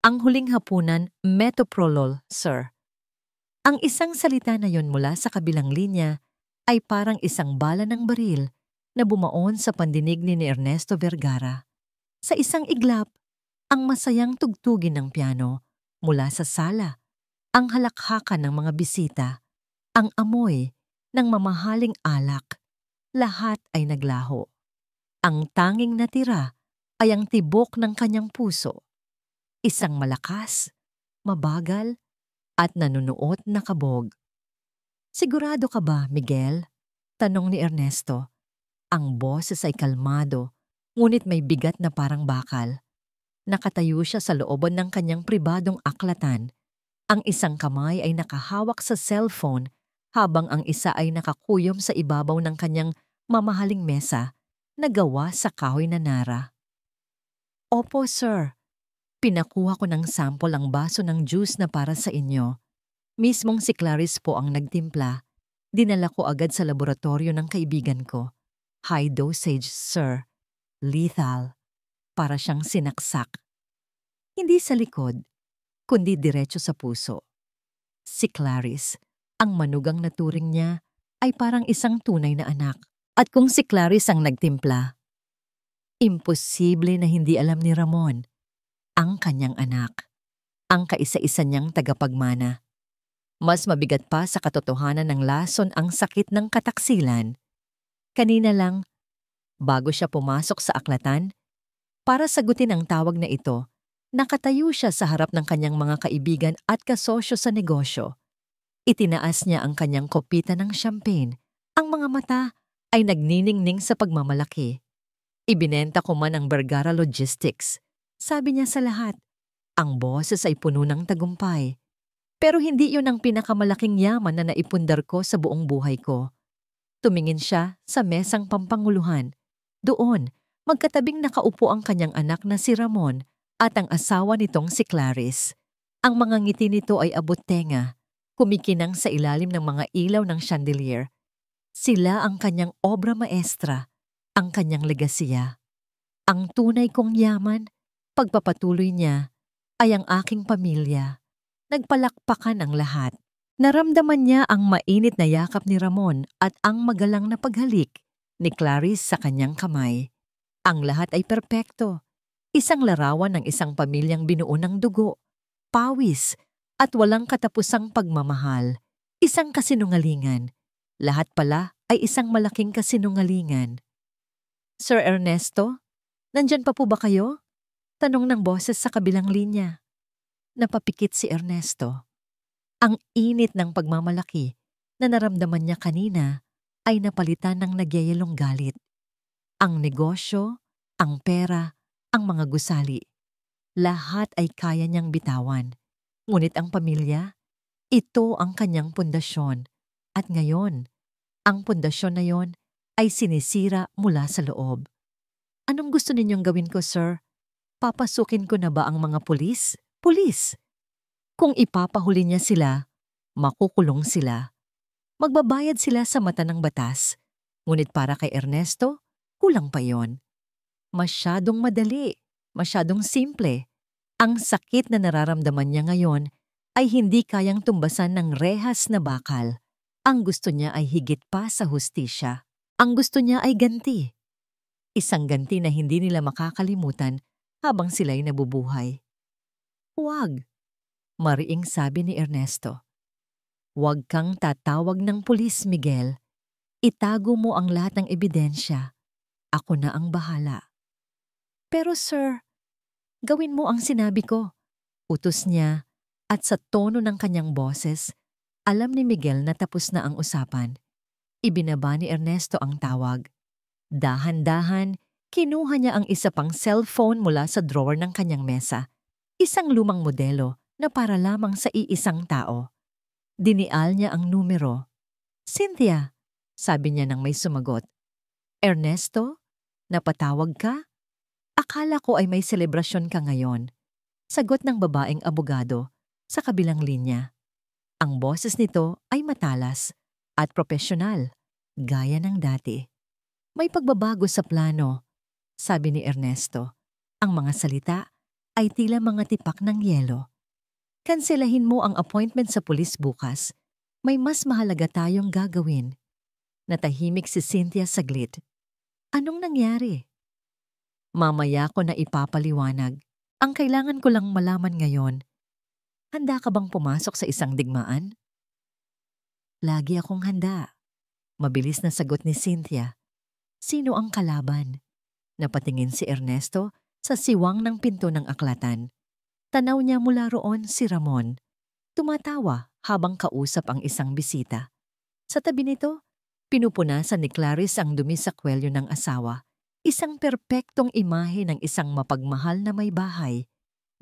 Ang huling hapunan, metoprolol, sir. Ang isang salita na yon mula sa kabilang linya ay parang isang bala ng baril na bumaon sa pandinig ni Ernesto Vergara. Sa isang iglap, ang masayang tugtugin ng piano mula sa sala, ang halakhakan ng mga bisita, ang amoy ng mamahaling alak, lahat ay naglaho. Ang tanging natira ay ang tibok ng kanyang puso. Isang malakas, mabagal, at nanunuot na kabog. "Sigurado ka ba, Miguel?" tanong ni Ernesto. Ang boses ay kalmado, ngunit may bigat na parang bakal. Nakatayo siya sa looban ng kanyang pribadong aklatan. Ang isang kamay ay nakahawak sa cellphone habang ang isa ay nakakuyom sa ibabaw ng kanyang mamahaling mesa na gawa sa kahoy na nara. "Opo, sir. Pinakuha ko ng sample ang baso ng juice na para sa inyo. Mismong si Clarice po ang nagtimpla. Dinala ko agad sa laboratorio ng kaibigan ko. High dosage, sir. Lethal. Para siyang sinaksak. Hindi sa likod, kundi diretso sa puso." Si Clarice, ang manugang na turing niya, ay parang isang tunay na anak. At kung si Clarice ang nagtimpla, imposible na hindi alam ni Ramon, ang kanyang anak, ang kaisa-isa niyang tagapagmana. Mas mabigat pa sa katotohanan ng lason ang sakit ng kataksilan. Kanina lang, bago siya pumasok sa aklatan, para sagutin ang tawag na ito, nakatayo siya sa harap ng kanyang mga kaibigan at kasosyo sa negosyo. Itinaas niya ang kanyang kopita ng champagne. Ang mga mata ay nagniningning sa pagmamalaki. "Ibinenta ko man ang Vergara Logistics," sabi niya sa lahat. Ang boses ay puno ng tagumpay. "Pero hindi yun ang pinakamalaking yaman na naipundar ko sa buong buhay ko." Tumingin siya sa mesang pampanguluhan. Doon, magkatabing nakaupo ang kanyang anak na si Ramon at ang asawa nitong si Clarice. Ang mga ngiti nito ay abot-tenga, kumikinang sa ilalim ng mga ilaw ng chandelier. Sila ang kanyang obra maestra, ang kanyang legasiya. "Ang tunay kong yaman," pagpapatuloy niya, "ay ang aking pamilya." Nagpalakpakan ang lahat. Naramdaman niya ang mainit na yakap ni Ramon at ang magalang na paghalik ni Clarice sa kanyang kamay. Ang lahat ay perpekto. Isang larawan ng isang pamilyang binuo ng dugo, pawis, at walang katapusang pagmamahal. Isang kasinungalingan. Lahat pala ay isang malaking kasinungalingan. "Sir Ernesto, nandyan pa po ba kayo?" tanong ng boses sa kabilang linya. Napapikit si Ernesto. Ang init ng pagmamalaki na naramdaman niya kanina ay napalitan ng nagyayalong galit. Ang negosyo, ang pera, ang mga gusali, lahat ay kaya niyang bitawan. Ngunit ang pamilya, ito ang kanyang pundasyon. At ngayon, ang pundasyon na yon ay sinisira mula sa loob. "Anong gusto ninyong gawin ko, sir? Papasukin ko na ba ang mga pulis? Pulis! Kung ipapahuli niya sila, makukulong sila. Magbabayad sila sa mata ng batas. Ngunit para kay Ernesto, kulang pa yon. Masyadong madali, masyadong simple. Ang sakit na nararamdaman niya ngayon ay hindi kayang tumbasan ng rehas na bakal. Ang gusto niya ay higit pa sa hustisya. Ang gusto niya ay ganti. Isang ganti na hindi nila makakalimutan habang sila'y nabubuhay." "Huwag," mariing sabi ni Ernesto. "Huwag kang tatawag ng pulis, Miguel. Itago mo ang lahat ng ebidensya. Ako na ang bahala." "Pero sir, gawin mo ang sinabi ko," utos niya, at sa tono ng kanyang boses, alam ni Miguel na tapos na ang usapan. Ibinaba ni Ernesto ang tawag. Dahan-dahan, kinuha niya ang isa pang cellphone mula sa drawer ng kanyang mesa. Isang lumang modelo na para lamang sa iisang tao. Dinial niya ang numero. "Cynthia," sabi niya nang may sumagot. "Ernesto, napatawag ka? Akala ko ay may selebrasyon ka ngayon." Sagot ng babaeng abogado sa kabilang linya. Ang boses nito ay matalas at propesyonal, gaya ng dati. "May pagbabago sa plano," sabi ni Ernesto. Ang mga salita ay tila mga tipak ng yelo. Kanselahin mo ang appointment sa pulis bukas. May mas mahalaga tayong gagawin. Natahimik si Cynthia saglit. Anong nangyari? Mamaya ko na ipapaliwanag. Ang kailangan ko lang malaman ngayon, handa ka bang pumasok sa isang digmaan? Lagi akong handa. Mabilis na sagot ni Cynthia. Sino ang kalaban? Napatingin si Ernesto sa siwang ng pinto ng aklatan. Tanaw niya mula roon si Ramon. Tumatawa habang kausap ang isang bisita. Sa tabi nito, pinupunasan ni Clarice ang dumi sa kwelyo ng asawa. Isang perpektong imahe ng isang mapagmahal na may bahay.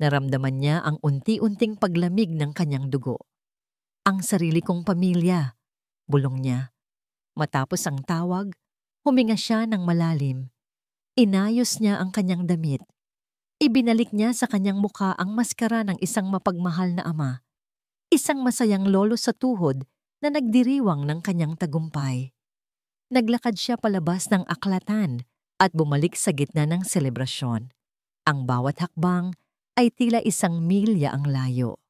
Naramdaman niya ang unti-unting paglamig ng kanyang dugo. Ang sarili kong pamilya, bulong niya. Matapos ang tawag, huminga siya ng malalim. Inayos niya ang kanyang damit. Ibinalik niya sa kanyang mukha ang maskara ng isang mapagmahal na ama. Isang masayang lolo sa tuhod na nagdiriwang ng kanyang tagumpay. Naglakad siya palabas ng aklatan at bumalik sa gitna ng selebrasyon. Ang bawat hakbang ay tila isang milya ang layo.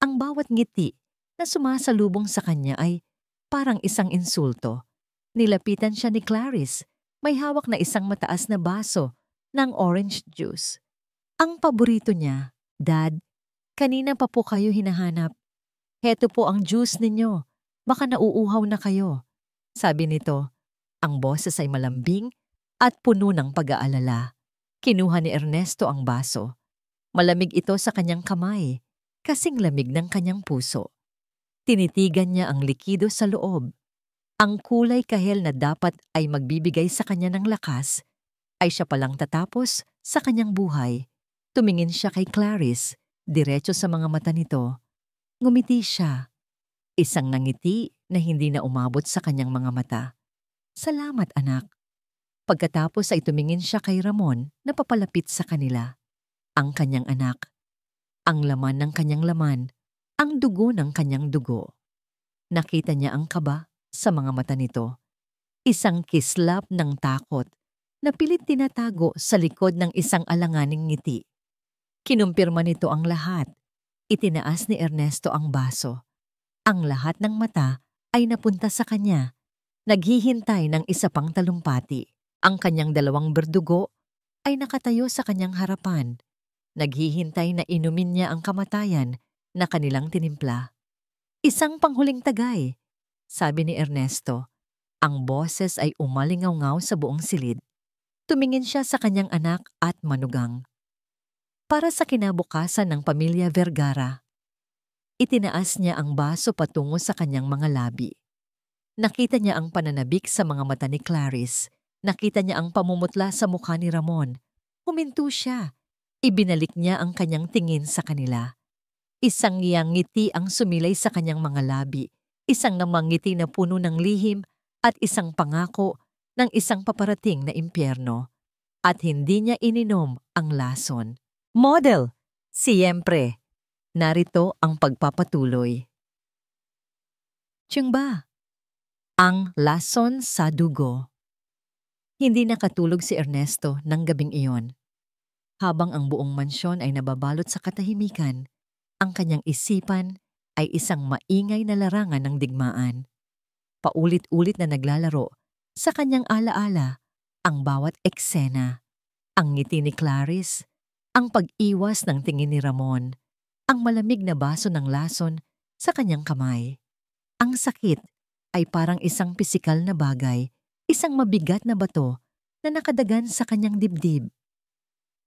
Ang bawat ngiti na sumasalubong sa kanya ay parang isang insulto. Nilapitan siya ni Clarice. May hawak na isang mataas na baso ng orange juice. Ang paborito niya, Dad, kanina pa po kayo hinahanap. Heto po ang juice ninyo. Baka nauuhaw na kayo. Sabi nito, ang boses ay malambing at puno ng pag-aalala. Kinuha ni Ernesto ang baso. Malamig ito sa kanyang kamay, kasing lamig ng kanyang puso. Tinitigan niya ang likido sa loob. Ang kulay kahel na dapat ay magbibigay sa kanya ng lakas, ay siya palang tatapos sa kanyang buhay. Tumingin siya kay Clarice, diretso sa mga mata nito. Ngumiti siya. Isang nangiti na hindi na umabot sa kanyang mga mata. Salamat, anak. Pagkatapos ay tumingin siya kay Ramon na papalapit sa kanila. Ang kanyang anak. Ang laman ng kanyang laman. Ang dugo ng kanyang dugo. Nakita niya ang kaba sa mga mata nito. Isang kislap ng takot na pilit tinatago sa likod ng isang alanganing ngiti. Kinumpirma nito ang lahat. Itinaas ni Ernesto ang baso. Ang lahat ng mata ay napunta sa kanya. Naghihintay ng isa pang talumpati. Ang kanyang dalawang berdugo ay nakatayo sa kanyang harapan. Naghihintay na inumin niya ang kamatayan na kanilang tinimpla. Isang panghuling tagay, sabi ni Ernesto. Ang boses ay umalingaw-ngaw sa buong silid. Tumingin siya sa kanyang anak at manugang. Para sa kinabukasan ng pamilya Vergara, itinaas niya ang baso patungo sa kanyang mga labi. Nakita niya ang pananabik sa mga mata ni Clarice. Nakita niya ang pamumutla sa mukha ni Ramon. Huminto siya. Ibinalik niya ang kanyang tingin sa kanila. Isang ngiti ang sumilay sa kanyang mga labi. Isang namangiti na puno ng lihim at isang pangako ng isang paparating na impyerno. At hindi niya ininom ang lason. Model, siyempre. Narito ang pagpapatuloy. Tiyangba, ang lason sa dugo. Hindi nakatulog si Ernesto ng gabing iyon. Habang ang buong mansyon ay nababalot sa katahimikan, ang kanyang isipan ay isang maingay na larangan ng digmaan. Paulit-ulit na naglalaro sa kanyang alaala ang bawat eksena. Ang ngiti ni Clarice, ang pag-iwas ng tingin ni Ramon, ang malamig na baso ng lason sa kanyang kamay. Ang sakit ay parang isang pisikal na bagay, isang mabigat na bato na nakadagan sa kanyang dibdib.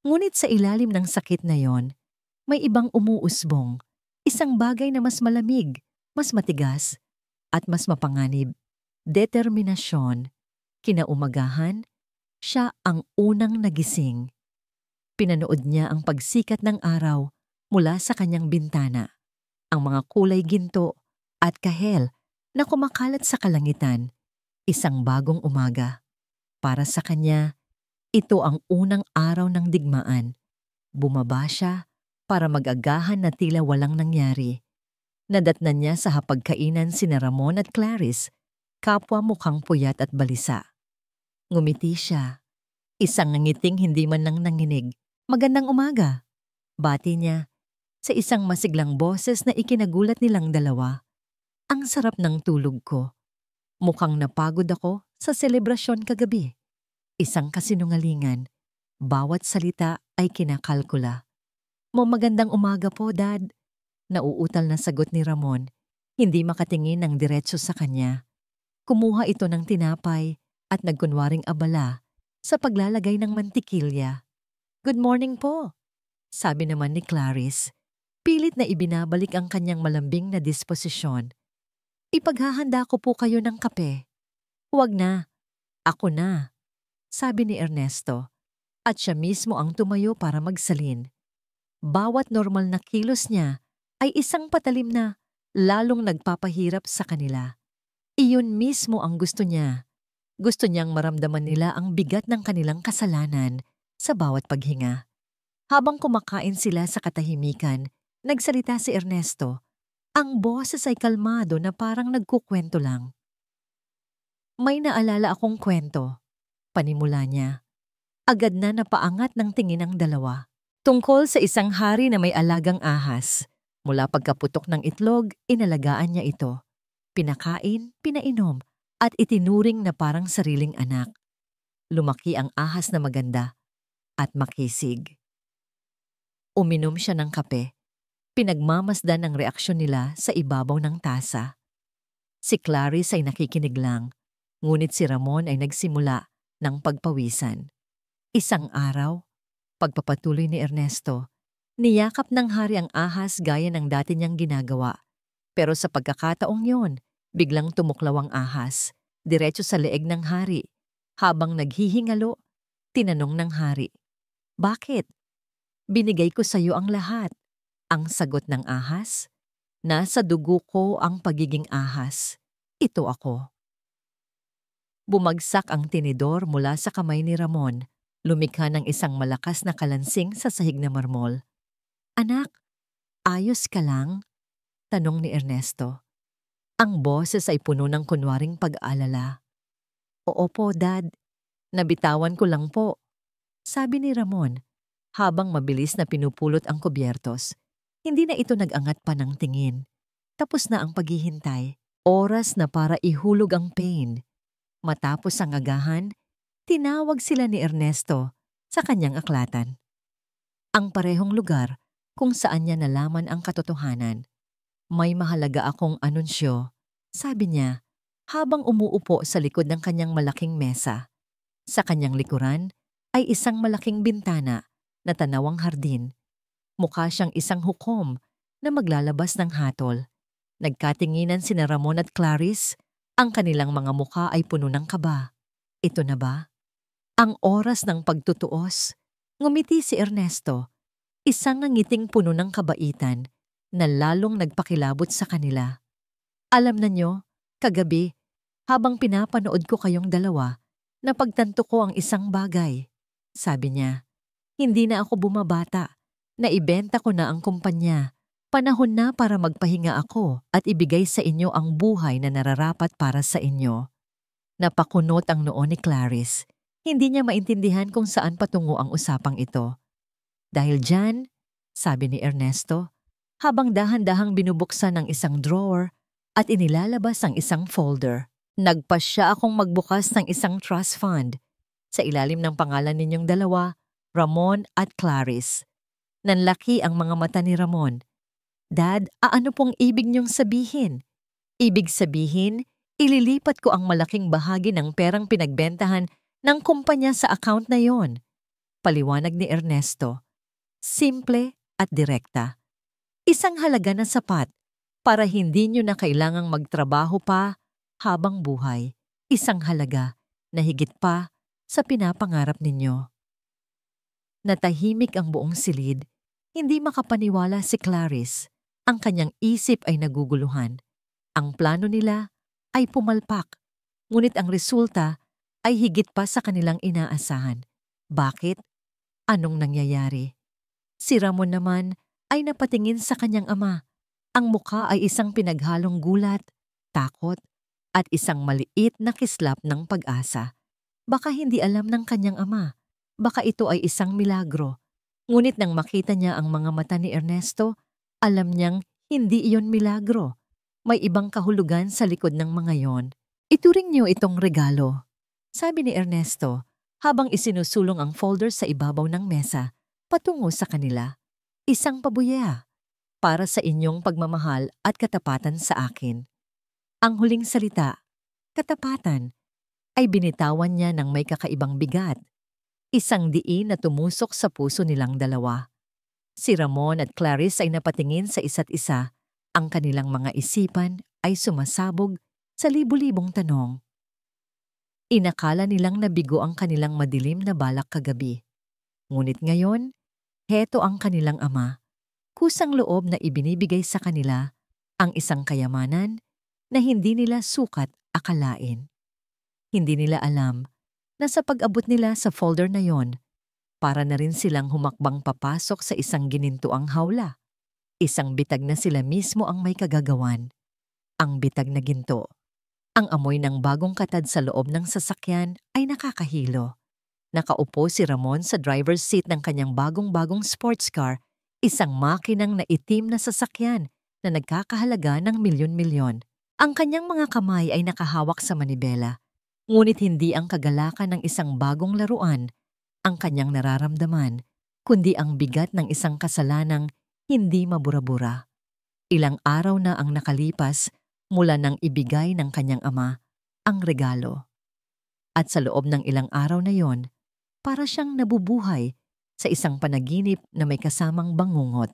Ngunit sa ilalim ng sakit na yon, may ibang umuusbong, isang bagay na mas malamig, mas matigas, at mas mapanganib. Determinasyon. Kinaumagahan, siya ang unang nagising. Pinanood niya ang pagsikat ng araw mula sa kanyang bintana. Ang mga kulay ginto at kahel na kumakalat sa kalangitan. Isang bagong umaga. Para sa kanya, ito ang unang araw ng digmaan. Bumaba siya para mag-agahan na tila walang nangyari. Nadatnan niya sa hapagkainan sina Ramon at Clarice, kapwa mukhang puyat at balisa. Ngumiti siya. Isang ngiting hindi man lang nanginig. Magandang umaga. Bati niya sa isang masiglang boses na ikinagulat nilang dalawa. Ang sarap ng tulog ko. Mukhang napagod ako sa selebrasyon kagabi. Isang kasinungalingan. Bawat salita ay kinakalkula. Magandang umaga po, Dad. Nauutal na sagot ni Ramon. Hindi makatingin ng diretso sa kanya. Kumuha ito ng tinapay at nagkunwaring abala sa paglalagay ng mantikilya. Good morning po, sabi naman ni Clarice. Pilit na ibinabalik ang kanyang malambing na disposisyon. Ipaghahanda ko po kayo ng kape. Huwag na, ako na, sabi ni Ernesto. At siya mismo ang tumayo para magsalin. Bawat normal na kilos niya ay isang patalim na lalong nagpapahirap sa kanila. Iyon mismo ang gusto niya. Gusto niyang maramdaman nila ang bigat ng kanilang kasalanan sa bawat paghinga. Habang kumakain sila sa katahimikan, nagsalita si Ernesto. Ang boses ay kalmado na parang nagkukwento lang. May naalala akong kwento, panimula niya. Agad na napaangat ng tingin ang dalawa. Tungkol sa isang hari na may alagang ahas. Mula pagkaputok ng itlog, inalagaan niya ito. Pinakain, pinainom, at itinuring na parang sariling anak. Lumaki ang ahas na maganda at makisig. Uminom siya ng kape. Pinagmamasdan ang reaksyon nila sa ibabaw ng tasa. Si Clarice ay nakikinig lang, ngunit si Ramon ay nagsimula ng pagpawisan. Isang araw, pagpapatuloy ni Ernesto, niyakap ng hari ang ahas gaya ng dati niyang ginagawa. Pero sa pagkakataong yon, biglang tumuklaw ang ahas, diretso sa leeg ng hari. Habang naghihingalo, tinanong ng hari, "Bakit? Binigay ko sa iyo ang lahat." Ang sagot ng ahas, "Nasa dugo ko ang pagiging ahas. Ito ako." Bumagsak ang tinidor mula sa kamay ni Ramon. Lumikha ng isang malakas na kalansing sa sahig na marmol. "Anak, ayos ka lang?" tanong ni Ernesto. Ang boses ay puno ng kunwaring pag-aalala. "Oo po, Dad. Nabitawan ko lang po," sabi ni Ramon, habang mabilis na pinupulot ang kubyertos. Hindi na ito nag-angat pa ng tingin. Tapos na ang paghihintay. Oras na para ihulog ang pain. Matapos ang agahan, tinawag sila ni Ernesto sa kanyang aklatan. Ang parehong lugar kung saan niya nalaman ang katotohanan. "May mahalaga akong anunsyo," sabi niya, habang umuupo sa likod ng kanyang malaking mesa. Sa kanyang likuran ay isang malaking bintana na tanawang hardin. Mukha siyang isang hukom na maglalabas ng hatol. Nagkatinginan sina Ramon at Clarice. Ang kanilang mga mukha ay puno ng kaba. Ito na ba? Ang oras ng pagtutuos. Ngumiti si Ernesto. Isang ngiting puno ng kabaitan na lalong nagpakilabot sa kanila. "Alam na nyo, kagabi, habang pinapanood ko kayong dalawa, napagtanto ko ang isang bagay," sabi niya. "Hindi na ako bumabata. Naibenta ko na ang kumpanya. Panahon na para magpahinga ako at ibigay sa inyo ang buhay na nararapat para sa inyo." Napakunot ang noo ni Clarice. Hindi niya maintindihan kung saan patungo ang usapang ito. "Dahil dyan," sabi ni Ernesto, habang dahan-dahang binubuksan ang isang drawer at inilalabas ang isang folder. "Nagpasya akong magbukas ng isang trust fund sa ilalim ng pangalan ninyong dalawa, Ramon at Clarice." Nanlaki ang mga mata ni Ramon. "Dad, ano pong ibig niyong sabihin?" "Ibig sabihin, ililipat ko ang malaking bahagi ng perang pinagbentahan ng kumpanya sa account na yon," paliwanag ni Ernesto. Simple at direkta. Isang halaga na sapat para hindi niyo na kailangang magtrabaho pa habang buhay. Isang halaga na higit pa sa pinapangarap ninyo. Natahimik ang buong silid. Hindi makapaniwala si Clarice. Ang kanyang isip ay naguguluhan. Ang plano nila ay pumalpak, ngunit ang resulta ay higit pa sa kanilang inaasahan. Bakit? Anong nangyayari? Si Ramon naman ay napatingin sa kanyang ama. Ang mukha ay isang pinaghalong gulat, takot, at isang maliit na kislap ng pag-asa. Baka hindi alam ng kanyang ama. Baka ito ay isang milagro. Ngunit nang makita niya ang mga mata ni Ernesto, alam niyang hindi iyon milagro. May ibang kahulugan sa likod ng mga yon. Ituring niyo itong regalo, sabi ni Ernesto habang isinusulong ang folder sa ibabaw ng mesa patungo sa kanila. Isang pabuya para sa inyong pagmamahal at katapatan sa akin. Ang huling salita, katapatan, ay binitawan niya ng may kakaibang bigat. Isang diin na tumusok sa puso nilang dalawa. Si Ramon at Clarice ay napatingin sa isa't isa. Ang kanilang mga isipan ay sumasabog sa libu-libong tanong. Inakala nilang nabigo ang kanilang madilim na balak kagabi. Ngunit ngayon, heto ang kanilang ama. Kusang loob na ibinibigay sa kanila ang isang kayamanan na hindi nila sukat akalain. Hindi nila alam na sa pag-abot nila sa folder na yon, para na rin silang humakbang papasok sa isang ginintuang hawla. Isang bitag na sila mismo ang may kagagawan. Ang bitag na ginto. Ang amoy ng bagong katad sa loob ng sasakyan ay nakakahilo. Nakaupo si Ramon sa driver's seat ng kanyang bagong-bagong sports car, isang makinang na itim na sasakyan na nagkakahalaga ng milyon-milyon. Ang kanyang mga kamay ay nakahawak sa manibela, ngunit hindi ang kagalakan ng isang bagong laruan ang kanyang nararamdaman, kundi ang bigat ng isang kasalanang hindi mabura-bura. Ilang araw na ang nakalipas mula nang ibigay ng kanyang ama ang regalo. At sa loob ng ilang araw na yon, para siyang nabubuhay sa isang panaginip na may kasamang bangungot.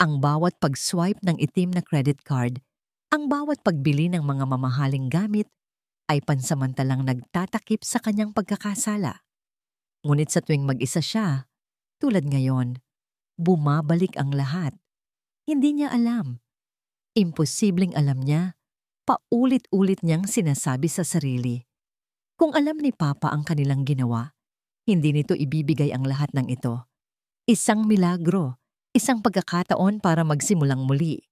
Ang bawat pag-swipe ng itim na credit card, ang bawat pagbili ng mga mamahaling gamit ay pansamantalang nagtatakip sa kanyang pagkakasala. Ngunit sa tuwing mag-isa siya, tulad ngayon, bumabalik ang lahat. Hindi niya alam. Imposibleng alam niya, paulit-ulit niyang sinasabi sa sarili. Kung alam ni Papa ang kanilang ginawa, hindi nito ibibigay ang lahat ng ito. Isang milagro, isang pagkakataon para magsimulang muli.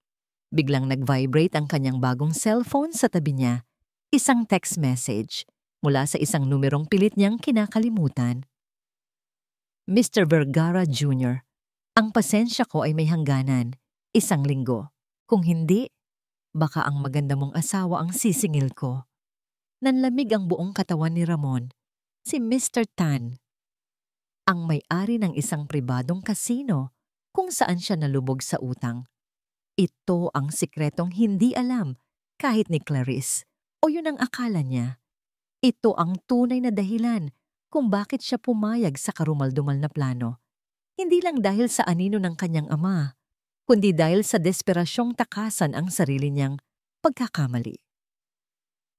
Biglang nag-vibrate ang kanyang bagong cellphone sa tabi niya. Isang text message mula sa isang numerong pilit niyang kinakalimutan. Mr. Vergara Jr., ang pasensya ko ay may hangganan. 1 linggo. Kung hindi, baka ang maganda mong asawa ang sisingil ko. Nanlamig ang buong katawan ni Ramon. Si Mr. Tan, ang may-ari ng isang pribadong kasino kung saan siya nalubog sa utang. Ito ang sikretong hindi alam kahit ni Clarice, o yun ang akala niya. Ito ang tunay na dahilan kung bakit siya pumayag sa karumaldumal na plano. Hindi lang dahil sa anino ng kanyang ama, kundi dahil sa desperasyong takasan ang sarili niyang pagkakamali.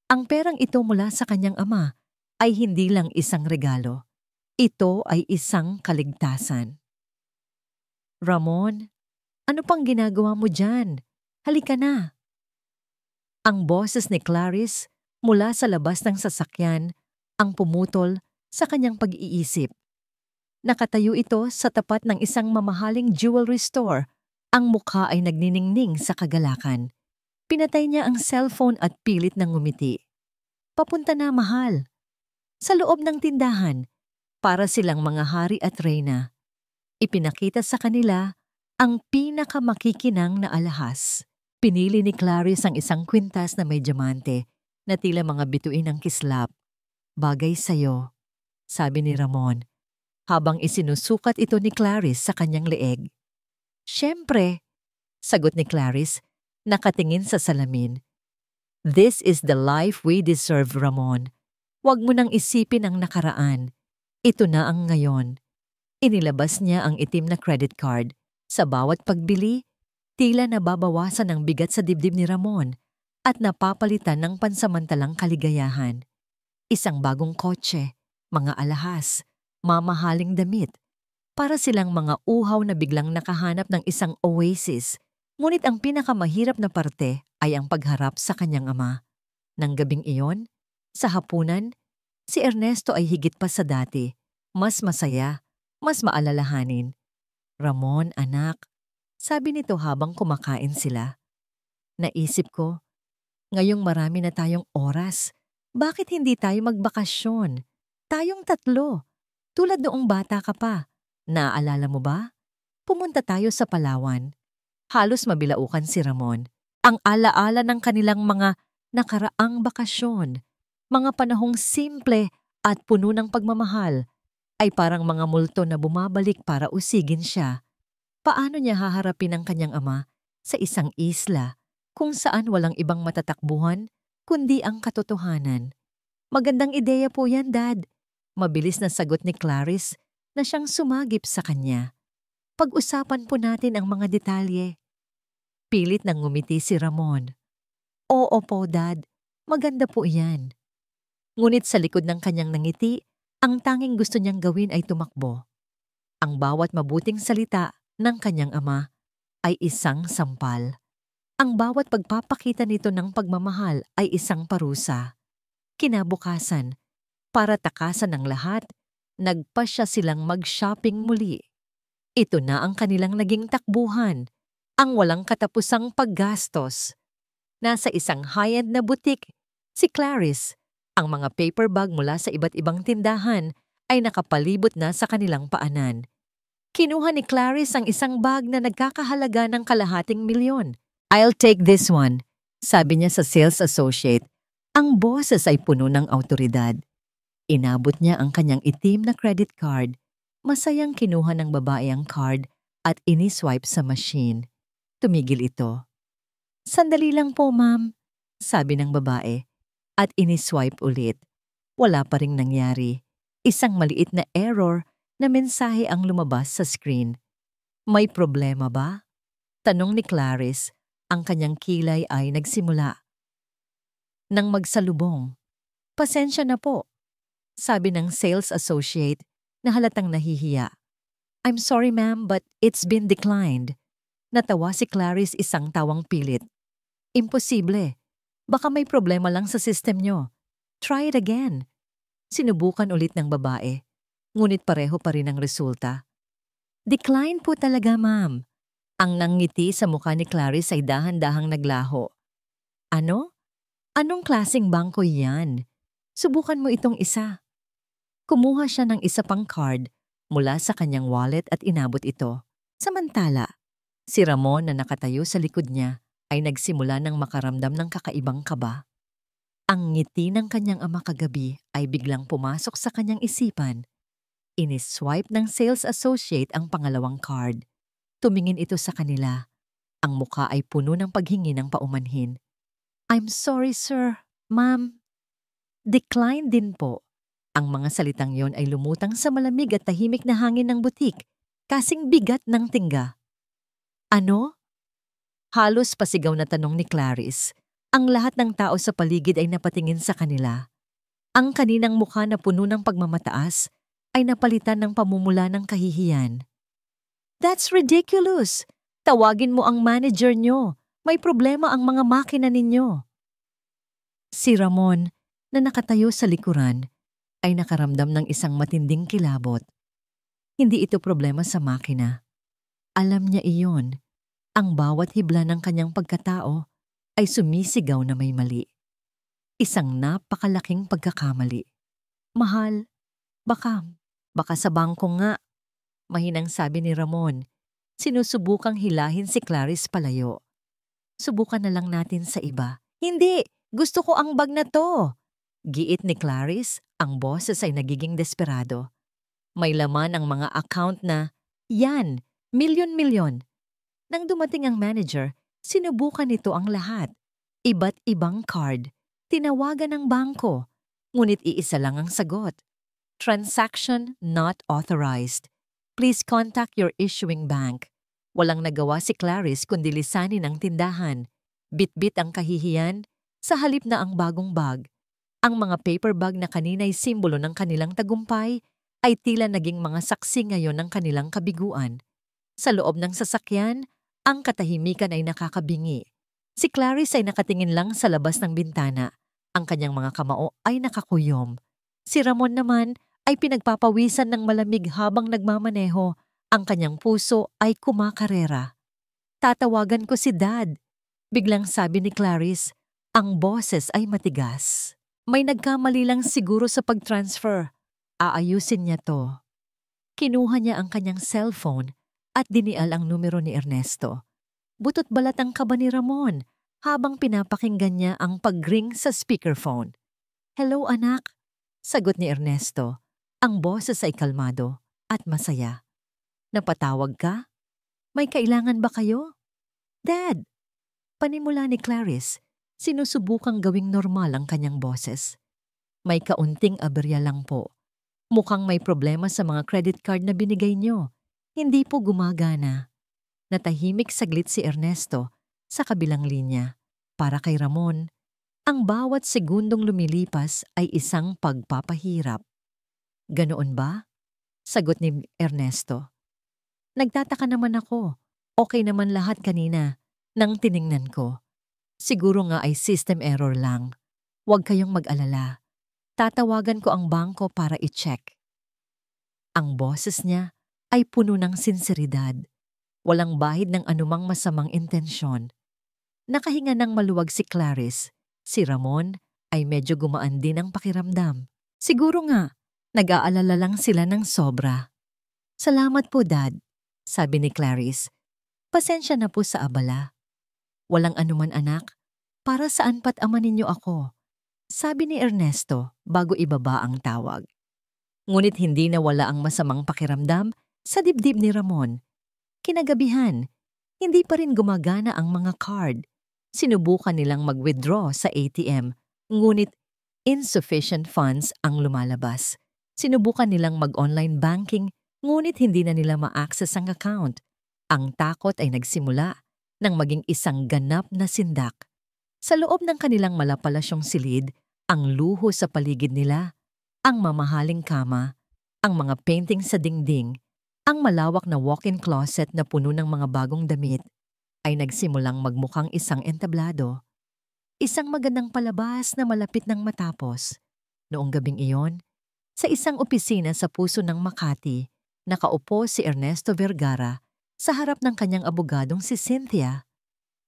Ang perang ito mula sa kanyang ama ay hindi lang isang regalo. Ito ay isang kaligtasan. Ramon, ano pang ginagawa mo dyan? Halika na. Ang boses ni Clarice mula sa labas ng sasakyan ang pumutol sa kanyang pag-iisip. Nakatayo ito sa tapat ng isang mamahaling jewelry store. Ang mukha ay nagniningning sa kagalakan. Pinatay niya ang cellphone at pilit ng ngumiti. Papunta na, mahal. Sa loob ng tindahan, para silang mga hari at reyna. Ipinakita sa kanila ang pinakamakikinang na alahas. Pinili ni Clarice ang isang kwintas na may diamante na tila mga bituin ng kislap. Bagay sa'yo, sabi ni Ramon, habang isinusukat ito ni Clarice sa kanyang leeg. Siyempre, sagot ni Clarice, nakatingin sa salamin. This is the life we deserve, Ramon. Huwag mo nang isipin ang nakaraan. Ito na ang ngayon. Inilabas niya ang itim na credit card. Sa bawat pagbili, tila nababawasan ang bigat sa dibdib ni Ramon at napapalitan ng pansamantalang kaligayahan. Isang bagong kotse, mga alahas, mamahaling damit. Para silang mga uhaw na biglang nakahanap ng isang oasis. Ngunit ang pinakamahirap na parte ay ang pagharap sa kanyang ama. Nang gabing iyon, sa hapunan, si Ernesto ay higit pa sa dati. Mas masaya, mas maalalahanin. Ramon, anak, sabi nito habang kumakain sila. Naisip ko, ngayong marami na tayong oras, bakit hindi tayo magbakasyon? Tayong 3, tulad noong bata ka pa. Naaalala mo ba? Pumunta tayo sa Palawan. Halos mabilaukan si Ramon. Ang alaala ng kanilang mga nakaraang bakasyon, mga panahong simple at puno ng pagmamahal, ay parang mga multo na bumabalik para usigin siya. Paano niya haharapin ang kanyang ama sa isang isla kung saan walang ibang matatakbuhan kundi ang katotohanan? Magandang ideya po yan, Dad. Mabilis na sagot ni Clarice na siyang sumagip sa kanya. Pag-usapan po natin ang mga detalye. Pilit nang ngumiti si Ramon. Oo po, Dad. Maganda po iyan. Ngunit sa likod ng kanyang nangiti, ang tanging gusto niyang gawin ay tumakbo. Ang bawat mabuting salita ng kanyang ama ay isang sampal. Ang bawat pagpapakita nito ng pagmamahal ay isang parusa. Kinabukasan, para takasan ng lahat, nagpasya silang mag-shopping muli. Ito na ang kanilang naging takbuhan, ang walang katapusang paggastos. Nasa isang high-end na butik, si Clarice, ang mga paper bag mula sa iba't ibang tindahan ay nakapalibot na sa kanilang paanan. Kinuha ni Clarice ang isang bag na nagkakahalaga ng ₱250,000. "I'll take this one," sabi niya sa sales associate. Ang boses ay puno ng awtoridad. Inabot niya ang kanyang itim na credit card. Masayang kinuha ng babae ang card at iniswipe sa machine. Tumigil ito. "Sandali lang po, ma'am," sabi ng babae. At iniswipe ulit. Wala pa ring nangyari. Isang maliit na error na mensahe ang lumabas sa screen. "May problema ba?" tanong ni Clarice. Ang kanyang kilay ay nagsimula nang magsalubong. "Pasensya na po," sabi ng sales associate na halatang nahihiya. "I'm sorry ma'am, but it's been declined." Natawa si Clarice, isang tawang pilit. "Imposible. Baka may problema lang sa system nyo. Try it again." Sinubukan ulit ng babae, ngunit pareho pa rin ang resulta. "Decline po talaga, ma'am." Ang nangiti sa mukha ni Clarice ay dahan-dahang naglaho. "Ano? Anong klaseng bangko yan? Subukan mo itong isa." Kumuha siya ng isa pang card mula sa kanyang wallet at inabot ito. Samantala, si Ramon na nakatayo sa likod niya ay nagsimula ng makaramdam ng kakaibang kaba. Ang ngiti ng kanyang ama kagabi ay biglang pumasok sa kanyang isipan. Iniswipe ng sales associate ang pangalawang card. Tumingin ito sa kanila. Ang mukha ay puno ng paghingi ng paumanhin. "I'm sorry, sir. Ma'am." "Decline din po." Ang mga salitang yon ay lumutang sa malamig at tahimik na hangin ng butik, kasing bigat ng tingga. "Ano?" Halos pasigaw na tanong ni Clarice. Ang lahat ng tao sa paligid ay napatingin sa kanila. Ang kaninang mukha na puno ng pagmamataas ay napalitan ng pamumula ng kahihiyan. "That's ridiculous! Tawagin mo ang manager nyo. May problema ang mga makina ninyo." Si Ramon, na nakatayo sa likuran, ay nakaramdam ng isang matinding kilabot. Hindi ito problema sa makina. Alam niya iyon. Ang bawat hibla ng kanyang pagkatao ay sumisigaw na may mali. Isang napakalaking pagkakamali. "Mahal, baka sa bangko nga," mahinang sabi ni Ramon. Sinusubukang hilahin si Clarice palayo. "Subukan na lang natin sa iba." "Hindi! Gusto ko ang bag na to!" Giit ni Clarice, ang boses ay nagiging desperado. May laman ang mga account na, "Yan, milyon-milyon." Nang dumating ang manager, sinubukan nito ang lahat. Iba't ibang card. Tinawagan ng bangko. Ngunit iisa lang ang sagot. "Transaction not authorized. Please contact your issuing bank." Walang nagawa si Clarice kundi lisanin ang tindahan. Bit-bit ang kahihiyan sa halip na ang bagong bag. Ang mga paper bag na kanina'y simbolo ng kanilang tagumpay ay tila naging mga saksi ngayon ng kanilang kabiguan. Sa loob ng sasakyan, ang katahimikan ay nakakabingi. Si Clarice ay nakatingin lang sa labas ng bintana. Ang kanyang mga kamao ay nakakuyom. Si Ramon naman ay pinagpapawisan ng malamig habang nagmamaneho. Ang kanyang puso ay kumakarera. "Tatawagan ko si Dad," biglang sabi ni Clarice. Ang boses ay matigas. "May nagkamali lang siguro sa pag-transfer. Aayusin niya to." Kinuha niya ang kanyang cellphone at dinial ang numero ni Ernesto. Butot balat ang kaba ni Ramon habang pinapakinggan niya ang pag-ring sa speakerphone. "Hello anak," sagot ni Ernesto. Ang boses ay kalmado at masaya. "Napatawag ka? May kailangan ba kayo?" "Dad," panimula ni Clarice, sinusubukang gawing normal ang kanyang boses. "May kaunting aberya lang po. Mukhang may problema sa mga credit card na binigay niyo. Hindi po gumagana." Natahimik saglit si Ernesto sa kabilang linya. Para kay Ramon, ang bawat segundong lumilipas ay isang pagpapahirap. "Ganoon ba?" sagot ni Ernesto. "Nagtataka naman ako. Okay naman lahat kanina nang tiningnan ko. Siguro nga ay system error lang. Huwag kayong mag-alala. Tatawagan ko ang bangko para i-check." Ang boses niya ay puno ng sinseridad. Walang bahid ng anumang masamang intensyon. Nakahinga ng maluwag si Clarice. Si Ramon ay medyo gumaan din ang pakiramdam. Siguro nga, nag-aalala lang sila ng sobra. "Salamat po, Dad," sabi ni Clarice. "Pasensya na po sa abala." "Walang anuman anak. Para saan pat ama ninyo ako?" sabi ni Ernesto bago ibaba ang tawag. Ngunit hindi nawala ang masamang pakiramdam sa dibdib ni Ramon. Kinagabihan, hindi pa rin gumagana ang mga card. Sinubukan nilang mag-withdraw sa ATM, ngunit insufficient funds ang lumalabas. Sinubukan nilang mag-online banking, ngunit hindi na nila ma-access ang account. Ang takot ay nagsimula nang maging isang ganap na sindak. Sa loob ng kanilang malapalasyong silid, ang luho sa paligid nila, ang mamahaling kama, ang mga painting sa dingding, ang malawak na walk-in closet na puno ng mga bagong damit, ay nagsimulang magmukhang isang entablado. Isang magandang palabas na malapit nang matapos. Noong gabing iyon, sa isang opisina sa puso ng Makati, nakaupo si Ernesto Vergara sa harap ng kanyang abogadong si Cynthia.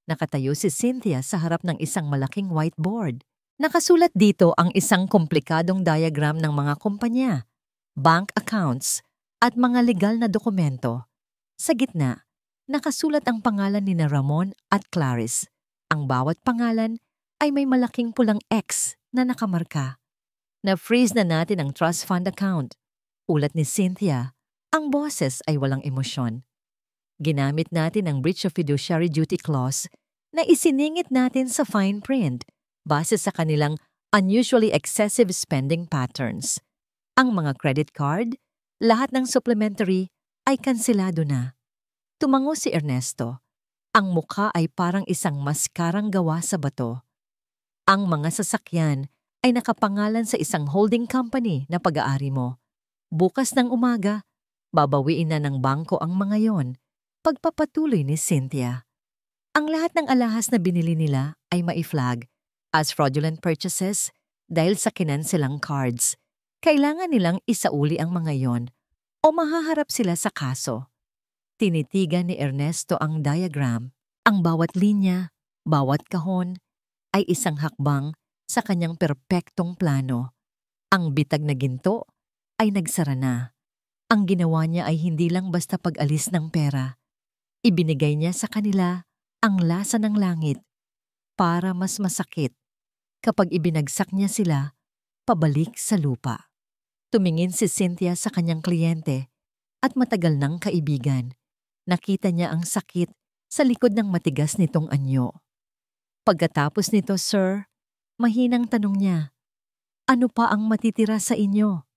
Nakatayo si Cynthia sa harap ng isang malaking whiteboard. Nakasulat dito ang isang komplikadong diagram ng mga kumpanya, bank accounts, at mga legal na dokumento. Sa gitna, nakasulat ang pangalan ni Ramon at Clarice. Ang bawat pangalan ay may malaking pulang X na nakamarka. "Na-freeze na natin ang trust fund account." Ulat ni Cynthia, ang boses ay walang emosyon. "Ginamit natin ang breach of fiduciary duty clause na isiningit natin sa fine print base sa kanilang unusually excessive spending patterns. Ang mga credit card, lahat ng supplementary ay kanselado na." Tumango si Ernesto. Ang mukha ay parang isang maskarang gawa sa bato. "Ang mga sasakyan ay nakapangalan sa isang holding company na pag-aari mo. Bukas ng umaga, babawiin na ng bangko ang mga yon." Pagpapatuloy ni Cynthia. Ang lahat ng alahas na binili nila ay mai-flag as fraudulent purchases dahil sa kinanselang cards. Kailangan nilang isauli ang mga yon o mahaharap sila sa kaso. Tinitigan ni Ernesto ang diagram. Ang bawat linya, bawat kahon, ay isang hakbang sa kanyang perpektong plano. Ang bitag na ginto ay nagsara na. Ang ginawa niya ay hindi lang basta pag-alis ng pera. Ibinigay niya sa kanila ang lasa ng langit para mas masakit kapag ibinagsak niya sila pabalik sa lupa. Tumingin si Cynthia sa kanyang kliyente at matagal ng kaibigan. Nakita niya ang sakit sa likod ng matigas nitong anyo. Pagkatapos nito, "Sir," mahinang tanong niya, "ano pa ang matitira sa inyo?"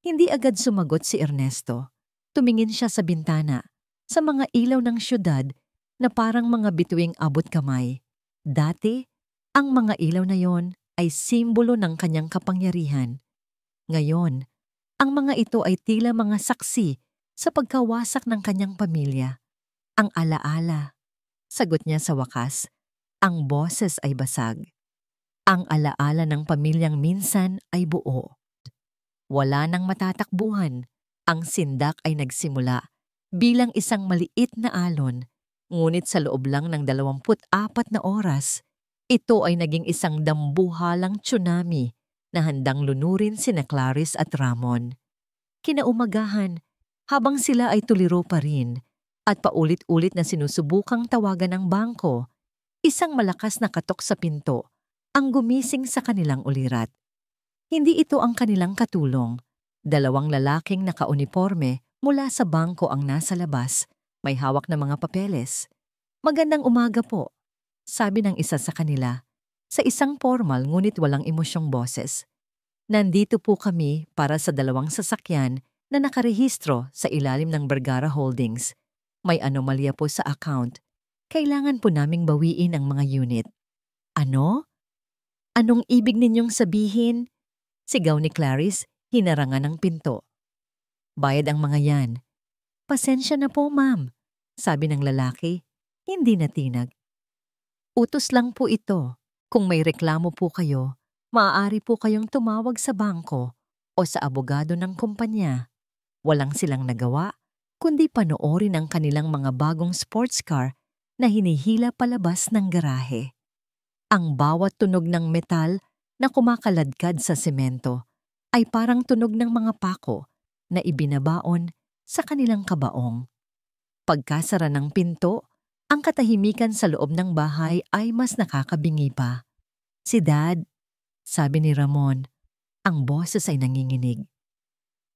Hindi agad sumagot si Ernesto. Tumingin siya sa bintana, sa mga ilaw ng syudad na parang mga bituing abot kamay. Dati, ang mga ilaw na yon ay simbolo ng kanyang kapangyarihan. Ngayon, ang mga ito ay tila mga saksi sa pagkawasak ng kanyang pamilya. "Ang alaala," sagot niya sa wakas. Ang boses ay basag. Ang alaala ng pamilyang minsan ay buo. Wala nang matatakbuhan. Ang sindak ay nagsimula bilang isang maliit na alon, ngunit sa loob lang ng 24 na oras, ito ay naging isang dambuhalang tsunami na handang lunurin sina Clarice at Ramon. Kinaumagahan, habang sila ay tuliro pa rin at paulit-ulit na sinusubukang tawagan ng bangko, isang malakas na katok sa pinto ang gumising sa kanilang ulirat. Hindi ito ang kanilang katulong. Dalawang lalaking nakauniporme mula sa bangko ang nasa labas, may hawak na mga papeles. "Magandang umaga po," sabi ng isa sa kanila, sa isang formal ngunit walang emosyong boses. "Nandito po kami para sa 2 sasakyan na nakarehistro sa ilalim ng Vergara Holdings. May anomalya po sa account. Kailangan po naming bawiin ang mga unit." "Ano? Anong ibig ninyong sabihin?" Sigaw ni Clarice, hinarangan ng pinto. "Bayad ang mga yan." "Pasensya na po, ma'am," sabi ng lalaki, hindi natinag. "Utos lang po ito. Kung may reklamo po kayo, maaari po kayong tumawag sa bangko o sa abogado ng kumpanya." Walang silang nagawa, kundi panoorin ang kanilang mga bagong sports car na hinihila palabas ng garahe. Ang bawat tunog ng metal na kumakaladkad sa semento ay parang tunog ng mga pako na ibinabaon sa kanilang kabaong. Pagkasara ng pinto, ang katahimikan sa loob ng bahay ay mas nakakabingi pa. "Si Dad," sabi ni Ramon. Ang boses ay nanginginig.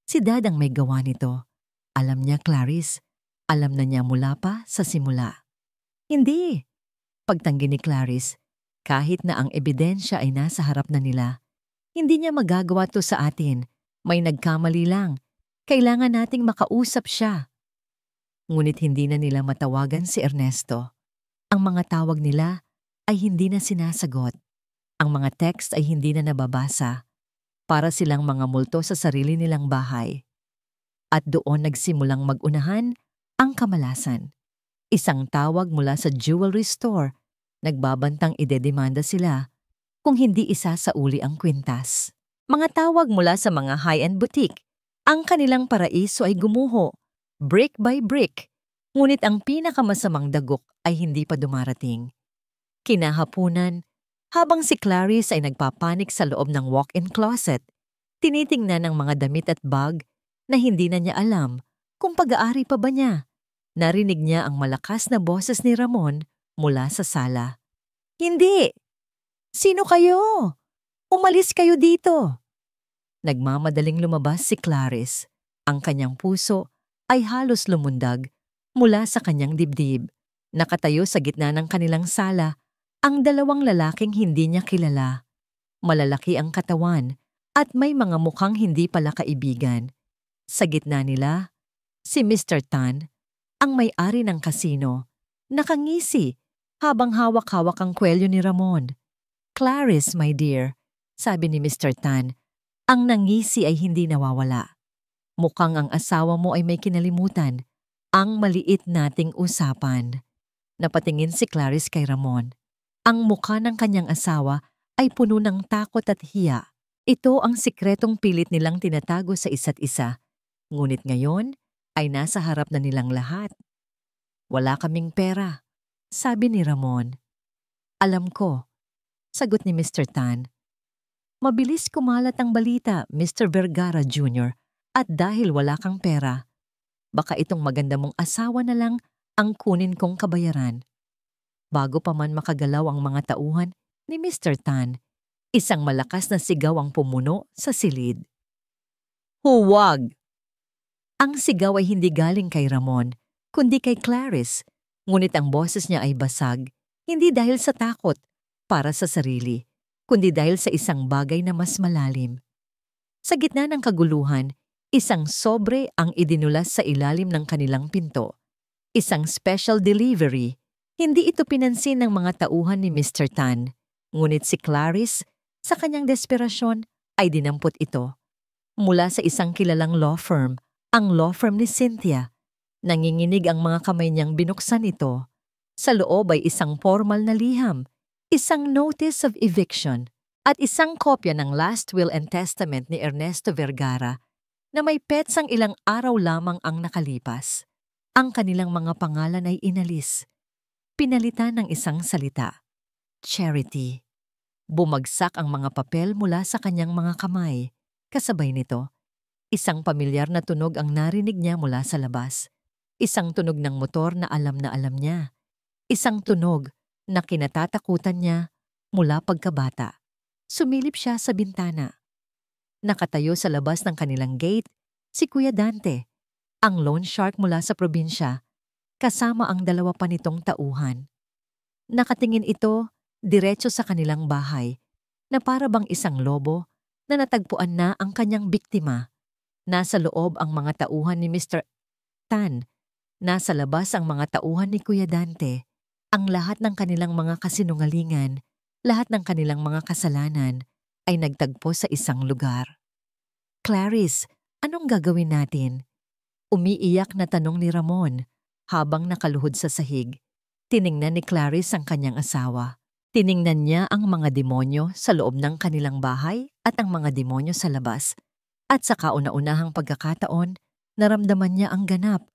Si Dad ang may gawa nito. Alam niya, Clarice. Alam na niya mula pa sa simula. "Hindi," pagtanggi ni Clarice. Kahit na ang ebidensya ay nasa harap na nila. "Hindi niya magagawa to sa atin. May nagkamali lang. Kailangan nating makausap siya." Ngunit hindi na nila matawagan si Ernesto. Ang mga tawag nila ay hindi na sinasagot. Ang mga text ay hindi na nababasa. Para silang mga multo sa sarili nilang bahay. At doon nagsimulang mag-unahan ang kamalasan. Isang tawag mula sa jewelry store, nagbabantang idedemanda sila kung hindi isasauli ang kwintas. Mga tawag mula sa mga high-end boutique. Ang kanilang paraiso ay gumuho, brick by brick, ngunit ang pinakamasamang dagok ay hindi pa dumarating. Kinahapunan, habang si Clarice ay nagpapanik sa loob ng walk-in closet, tinitingnan ang mga damit at bag na hindi na niya alam kung pag-aari pa ba niya. Narinig niya ang malakas na boses ni Ramon mula sa sala. "Hindi! Sino kayo? Umalis kayo dito!" Nagmamadaling lumabas si Clarice. Ang kanyang puso ay halos lumundag mula sa kanyang dibdib. Nakatayo sa gitna ng kanilang sala ang 2 lalaking hindi niya kilala. Malalaki ang katawan at may mga mukhang hindi pala kaibigan. Sa gitna nila, si Mr. Tan, ang may-ari ng kasino, nakangisi habang hawak-hawak ang kwelyo ni Ramon. "Clarice, my dear," sabi ni Mr. Tan, ang nangisi ay hindi nawawala. "Mukhang ang asawa mo ay may kinalimutan ang maliit nating usapan." Napatingin si Clarice kay Ramon. Ang mukha ng kanyang asawa ay puno ng takot at hiya. Ito ang sikretong pilit nilang tinatago sa isa't isa. Ngunit ngayon ay nasa harap na nilang lahat. "Wala kaming pera," sabi ni Ramon. "Alam ko," sagot ni Mr. Tan. "Mabilis kumalat ang balita, Mr. Vergara Jr., at dahil wala kang pera, baka itong maganda mong asawa na lang ang kunin kong kabayaran." Bago pa man makagalaw ang mga tauhan ni Mr. Tan, isang malakas na sigaw ang pumuno sa silid. "Huwag!" Ang sigaw ay hindi galing kay Ramon, kundi kay Clarice, ngunit ang boses niya ay basag, hindi dahil sa takot para sa sarili, kundi dahil sa isang bagay na mas malalim. Sa gitna ng kaguluhan, isang sobre ang idinulas sa ilalim ng kanilang pinto. Isang special delivery. Hindi ito pinansin ng mga tauhan ni Mr. Tan, ngunit si Clarice, sa kanyang desperasyon, ay dinampot ito. Mula sa isang kilalang law firm, ang law firm ni Cynthia. Nanginginig ang mga kamay niyang binuksan ito. Sa loob ay isang formal na liham, isang notice of eviction, at isang kopya ng last will and testament ni Ernesto Vergara na may petsang ilang araw lamang ang nakalipas. Ang kanilang mga pangalan ay inalis. Pinalitan ng isang salita, charity. Bumagsak ang mga papel mula sa kanyang mga kamay. Kasabay nito, Isang pamilyar na tunog ang narinig niya mula sa labas. Isang tunog ng motor na alam niya. Isang tunog na kinatatakutan niya mula pagkabata. Sumilip siya sa bintana. Nakatayo sa labas ng kanilang gate, si Kuya Dante, ang loan shark mula sa probinsya, kasama ang 2 pa nitong tauhan. Nakatingin ito diretso sa kanilang bahay, na para bang isang lobo na natagpuan na ang kanyang biktima. Nasa loob ang mga tauhan ni Mr. Tan. Nasa labas ang mga tauhan ni Kuya Dante. Ang lahat ng kanilang mga kasinungalingan, lahat ng kanilang mga kasalanan ay nagtagpo sa isang lugar. Clarice, anong gagawin natin? Umiiyak na tanong ni Ramon habang nakaluhod sa sahig. Tiningnan ni Clarice ang kanyang asawa. Tiningnan niya ang mga demonyo sa loob ng kanilang bahay at ang mga demonyo sa labas. At sa kauna-unahang pagkakataon, naramdaman niya ang ganap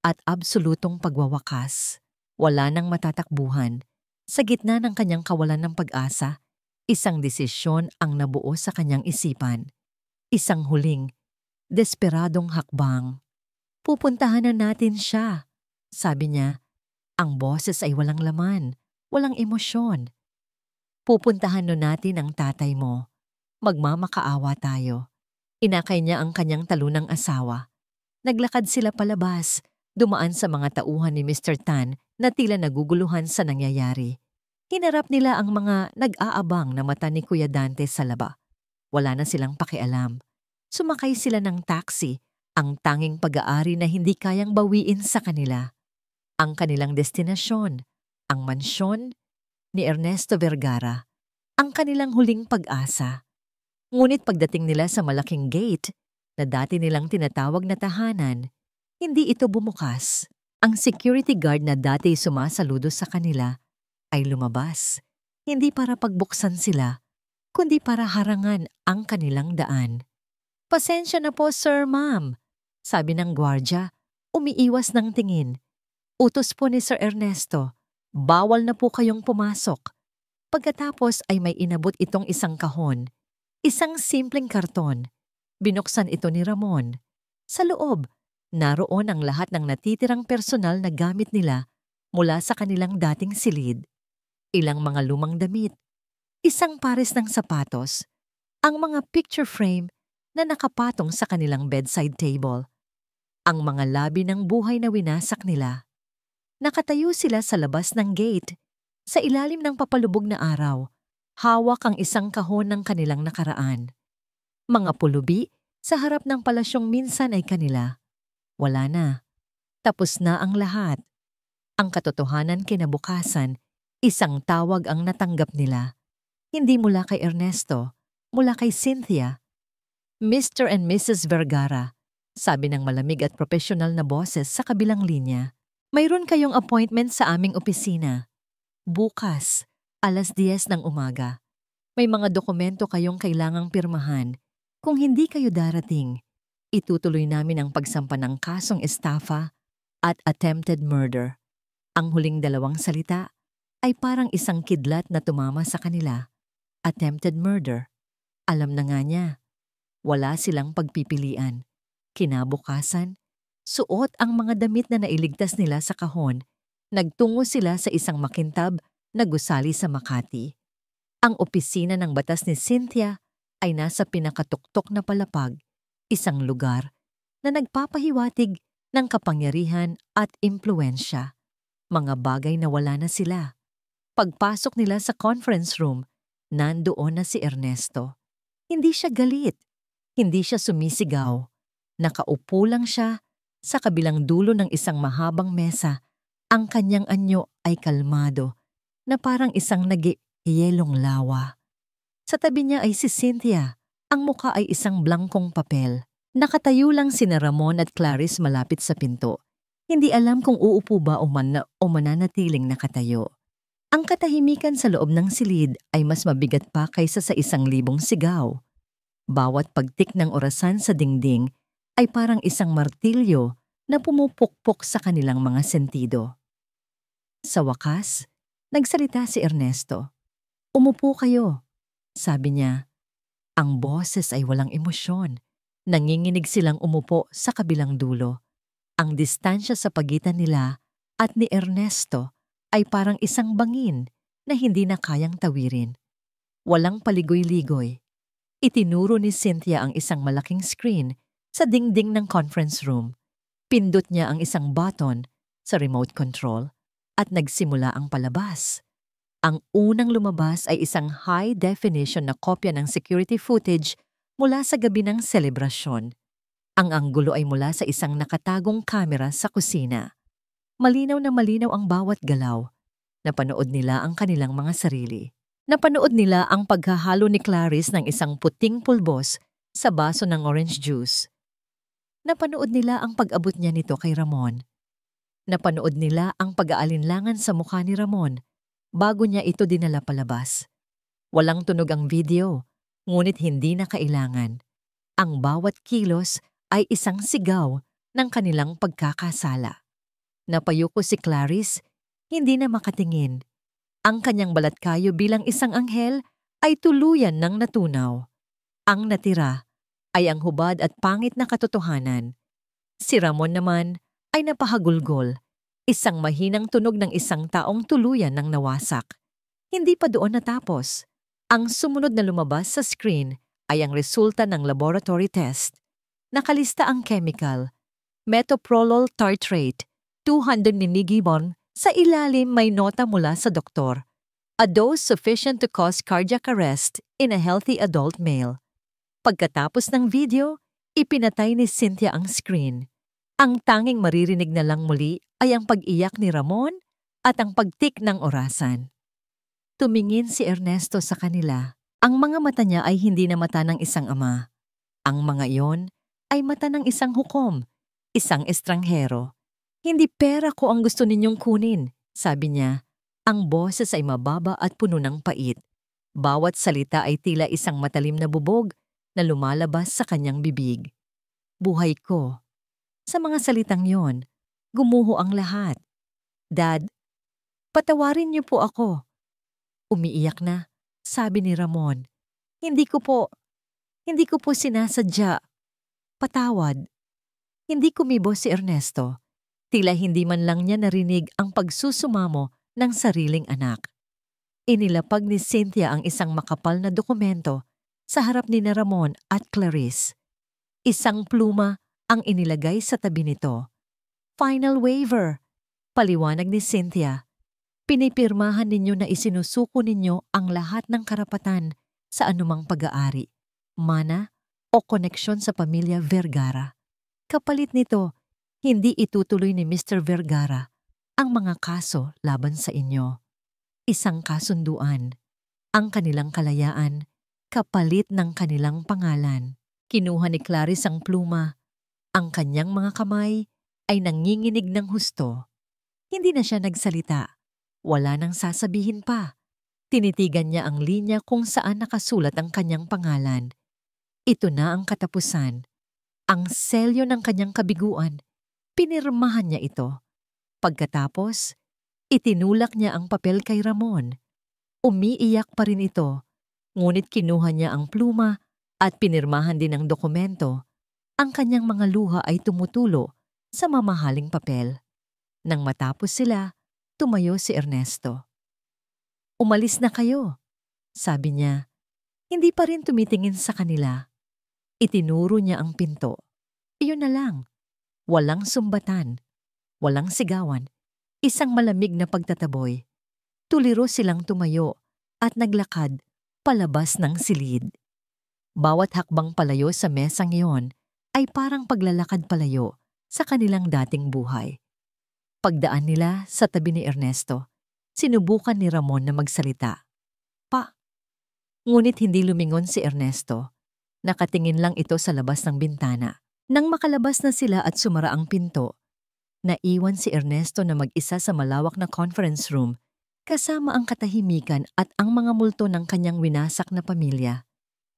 at absolutong pagwawakas. Wala nang matatakbuhan. Sa gitna ng kanyang kawalan ng pag-asa, isang desisyon ang nabuo sa kanyang isipan. Isang huling, desperadong hakbang. Pupuntahan na natin siya, sabi niya. Ang boses ay walang laman, walang emosyon. Pupuntahan na natin ang tatay mo. Magmamakaawa tayo. Inakay niya ang kanyang talunang asawa. Naglakad sila palabas, dumaan sa mga tauhan ni Mr. Tan na tila naguguluhan sa nangyayari. Hinarap nila ang mga nag-aabang na mata ni Kuya Dante sa laba. Wala na silang pakialam. Sumakay sila ng taxi, ang tanging pag-aari na hindi kayang bawiin sa kanila. Ang kanilang destinasyon, ang mansyon ni Ernesto Vergara, ang kanilang huling pag-asa. Ngunit pagdating nila sa malaking gate na dati nilang tinatawag na tahanan, hindi ito bumukas. Ang security guard na dati sumasaludo sa kanila ay lumabas, hindi para pagbuksan sila, kundi para harangan ang kanilang daan. "Pasensya na po, sir, ma'am," sabi ng gwardya, umiiwas ng tingin. "Utos po ni Sir Ernesto, bawal na po kayong pumasok." Pagkatapos ay may inabot itong isang kahon. Isang simpleng karton. Binuksan ito ni Ramon. Sa loob, naroon ang lahat ng natitirang personal na gamit nila mula sa kanilang dating silid. Ilang mga lumang damit, isang pares ng sapatos, ang mga picture frame na nakapatong sa kanilang bedside table, ang mga labi ng buhay na winasak nila. Nakatayo sila sa labas ng gate, sa ilalim ng papalubog na araw. Hawak ang isang kahon ng kanilang nakaraan. Mga pulubi sa harap ng palasyong minsan ay kanila. Wala na. Tapos na ang lahat. Ang katotohanan kinabukasan, isang tawag ang natanggap nila. Hindi mula kay Ernesto, mula kay Cynthia. "Mr. and Mrs. Vergara," sabi ng malamig at profesional na boses sa kabilang linya. "Mayroon kayong appointment sa aming opisina. Bukas, 10:00 ng umaga. May mga dokumento kayong kailangang pirmahan. Kung hindi kayo darating, itutuloy namin ang pagsampa ng kasong estafa at attempted murder." Ang huling 2 salita ay parang isang kidlat na tumama sa kanila. Attempted murder. Alam na nga niya. Wala silang pagpipilian. Kinabukasan, suot ang mga damit na nailigtas nila sa kahon. Nagtungo sila sa isang makintab na gusali sa Makati. Ang opisina ng batas ni Cynthia ay nasa pinakatuktok na palapag, isang lugar na nagpapahiwatig ng kapangyarihan at impluensya. Mga bagay na wala na sila. Pagpasok nila sa conference room, nandoon na si Ernesto. Hindi siya galit, hindi siya sumisigaw. Nakaupo lang siya sa kabilang dulo ng isang mahabang mesa. Ang kanyang anyo ay kalmado, na parang isang nag-iyelong lawa. Sa tabi niya ay si Cynthia. Ang mukha ay isang blangkong papel. Nakatayo lang sina Ramon at Clarice malapit sa pinto. Hindi alam kung uupo ba o mananatiling nakatayo. Ang katahimikan sa loob ng silid ay mas mabigat pa kaysa sa 1,000 sigaw. Bawat pagtik ng orasan sa dingding ay parang isang martilyo na pumupukpok sa kanilang mga sentido. Sa wakas, nagsalita si Ernesto. "Umupo kayo," sabi niya. Ang boses ay walang emosyon. Nanginginig silang umupo sa kabilang dulo. Ang distansya sa pagitan nila at ni Ernesto ay parang isang bangin na hindi na kayang tawirin. Walang paligoy-ligoy. Itinuro ni Cynthia ang isang malaking screen sa dingding ng conference room. Pindot niya ang isang button sa remote control at nagsimula ang palabas. Ang unang lumabas ay isang high-definition na kopya ng security footage mula sa gabi ng selebrasyon. Ang anggulo ay mula sa isang nakatagong kamera sa kusina. Malinaw na malinaw ang bawat galaw. Napanood nila ang kanilang mga sarili. Napanood nila ang paghahalo ni Clarice ng isang puting pulbos sa baso ng orange juice. Napanood nila ang pag-abot niya nito kay Ramon. Napanood nila ang pag-aalinlangan sa mukha ni Ramon bago niya ito dinala palabas. Walang tunog ang video, ngunit hindi na kailangan. Ang bawat kilos ay isang sigaw ng kanilang pagkakasala. Napayuko si Clarice, hindi na makatingin. Ang kanyang balatkayo bilang isang anghel ay tuluyan ng natunaw. Ang natira ay ang hubad at pangit na katotohanan. Si Ramon naman ay napahagulgol, isang mahinang tunog ng isang taong tuluyan ng nawasak. Hindi pa doon natapos. Ang sumunod na lumabas sa screen ay ang resulta ng laboratory test. Nakalista ang chemical, metoprolol tartrate, 200 mg sa ilalim may nota mula sa doktor. A dose sufficient to cause cardiac arrest in a healthy adult male. Pagkatapos ng video, ipinatay ni Cynthia ang screen. Ang tanging maririnig na lang muli ay ang pag-iyak ni Ramon at ang pagtik ng orasan. Tumingin si Ernesto sa kanila. Ang mga mata niya ay hindi na mata ng isang ama. Ang mga iyon ay mata ng isang hukom, isang estranghero. Hindi pera ko ang gusto ninyong kunin, sabi niya. Ang boses ay mababa at puno ng pait. Bawat salita ay tila isang matalim na bubog na lumalabas sa kanyang bibig. Buhay ko. Sa mga salitang yon, gumuho ang lahat. Dad, patawarin niyo po ako. Umiiyak na, sabi ni Ramon. Hindi ko po sinasadya. Patawad. Hindi kumibo si Ernesto. Tila hindi man lang niya narinig ang pagsusumamo ng sariling anak. Inilapag ni Cynthia ang isang makapal na dokumento sa harap ni Ramon at Clarice. Isang pluma ang inilagay sa tabi nito. Final waiver, paliwanag ni Cynthia. Pinipirmahan ninyo na isinusuko ninyo ang lahat ng karapatan sa anumang pag-aari, mana o koneksyon sa pamilya Vergara. Kapalit nito, hindi itutuloy ni Mr. Vergara ang mga kaso laban sa inyo. Isang kasunduan, ang kanilang kalayaan, kapalit ng kanilang pangalan. Kinuha ni Clarice ang pluma. Ang kanyang mga kamay ay nanginginig ng husto. Hindi na siya nagsalita. Wala nang sasabihin pa. Tinitigan niya ang linya kung saan nakasulat ang kanyang pangalan. Ito na ang katapusan. Ang selyo ng kanyang kabiguan. Pinirmahan niya ito. Pagkatapos, itinulak niya ang papel kay Ramon. Umiiyak pa rin ito, ngunit kinuha niya ang pluma at pinirmahan din ang dokumento. Ang kanyang mga luha ay tumutulo sa mamahaling papel. Nang matapos sila, tumayo si Ernesto. Umalis na kayo, sabi niya. Hindi pa rin tumitingin sa kanila. Itinuro niya ang pinto. Iyon na lang. Walang sumbatan, walang sigawan, isang malamig na pagtataboy. Tuliro silang tumayo at naglakad palabas ng silid. Bawat hakbang palayo sa mesang iyon ay parang paglalakad palayo sa kanilang dating buhay. Pagdaan nila sa tabi ni Ernesto, sinubukan ni Ramon na magsalita. Pa. Ngunit hindi lumingon si Ernesto. Nakatingin lang ito sa labas ng bintana. Nang makalabas na sila at sumara ang pinto, naiwan si Ernesto na mag-isa sa malawak na conference room kasama ang katahimikan at ang mga multo ng kanyang winasak na pamilya.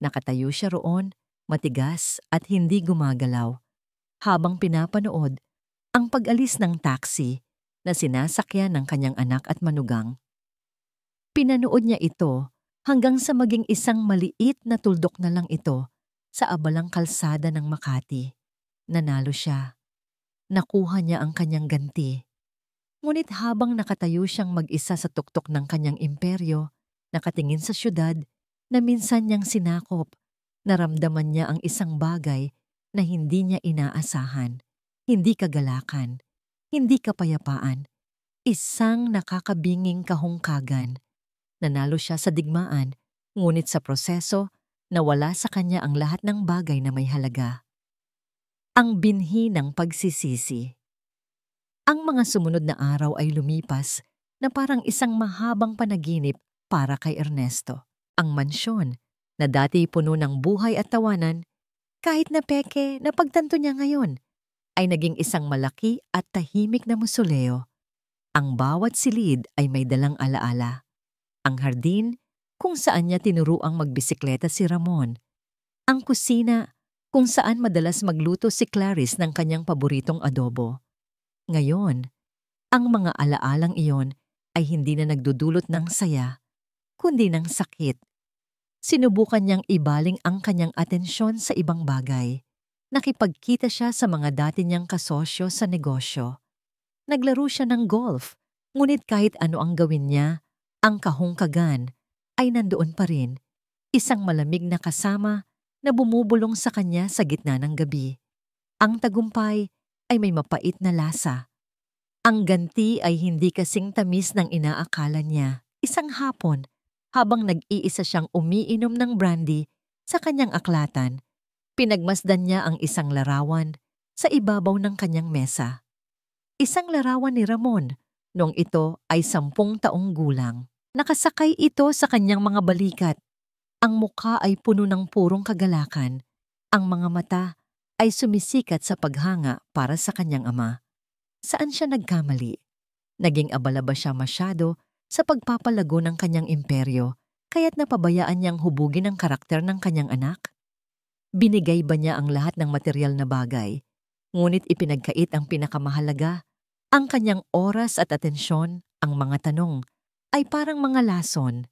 Nakatayo siya roon, matigas at hindi gumagalaw, habang pinapanood ang pag-alis ng taxi na sinasakyan ng kanyang anak at manugang. Pinanood niya ito hanggang sa maging isang maliit na tuldok na lang ito sa abalang kalsada ng Makati. Nanalo siya. Nakuha niya ang kanyang ganti. Ngunit habang nakatayo siyang mag-isa sa tuktok ng kanyang imperyo, nakatingin sa syudad na minsan niyang sinakop, naramdaman niya ang isang bagay na hindi niya inaasahan. Hindi kagalakan, hindi kapayapaan, isang nakakabinging kahungkagan. Nanalo siya sa digmaan, ngunit sa proseso, nawala sa kanya ang lahat ng bagay na may halaga. Ang binhi ng pagsisisi. Ang mga sumunod na araw ay lumipas na parang isang mahabang panaginip para kay Ernesto. Ang mansyon, na dati puno ng buhay at tawanan, kahit na peke na pagtanto niya ngayon, ay naging isang malaki at tahimik na mausoleo. Ang bawat silid ay may dalang alaala. Ang hardin, kung saan niya tinuruang magbisikleta si Ramon. Ang kusina, kung saan madalas magluto si Clarice ng kanyang paboritong adobo. Ngayon, ang mga alaalang iyon ay hindi na nagdudulot ng saya, kundi ng sakit. Sinubukan niyang ibaling ang kanyang atensyon sa ibang bagay. Nakipagkita siya sa mga dati niyang kasosyo sa negosyo. Naglaro siya ng golf, ngunit kahit ano ang gawin niya, ang kahungkagan ay nandoon pa rin, isang malamig na kasama na bumubulong sa kanya sa gitna ng gabi. Ang tagumpay ay may mapait na lasa. Ang ganti ay hindi kasing tamis ng inaakala niya. Isang hapon, habang nag-iisa siyang umiinom ng brandy sa kanyang aklatan, pinagmasdan niya ang isang larawan sa ibabaw ng kanyang mesa. Isang larawan ni Ramon noong ito ay 10 taong gulang. Nakasakay ito sa kanyang mga balikat. Ang mukha ay puno ng purong kagalakan. Ang mga mata ay sumisikat sa paghanga para sa kanyang ama. Saan siya nagkamali? Naging abala ba siya masyado sa pagpapalago ng kanyang imperyo kaya't napabayaan niyang hubugin ang karakter ng kanyang anak? Binigay ba niya ang lahat ng material na bagay, ngunit ipinagkait ang pinakamahalaga? Ang kanyang oras at atensyon, ang mga tanong, ay parang mga lason,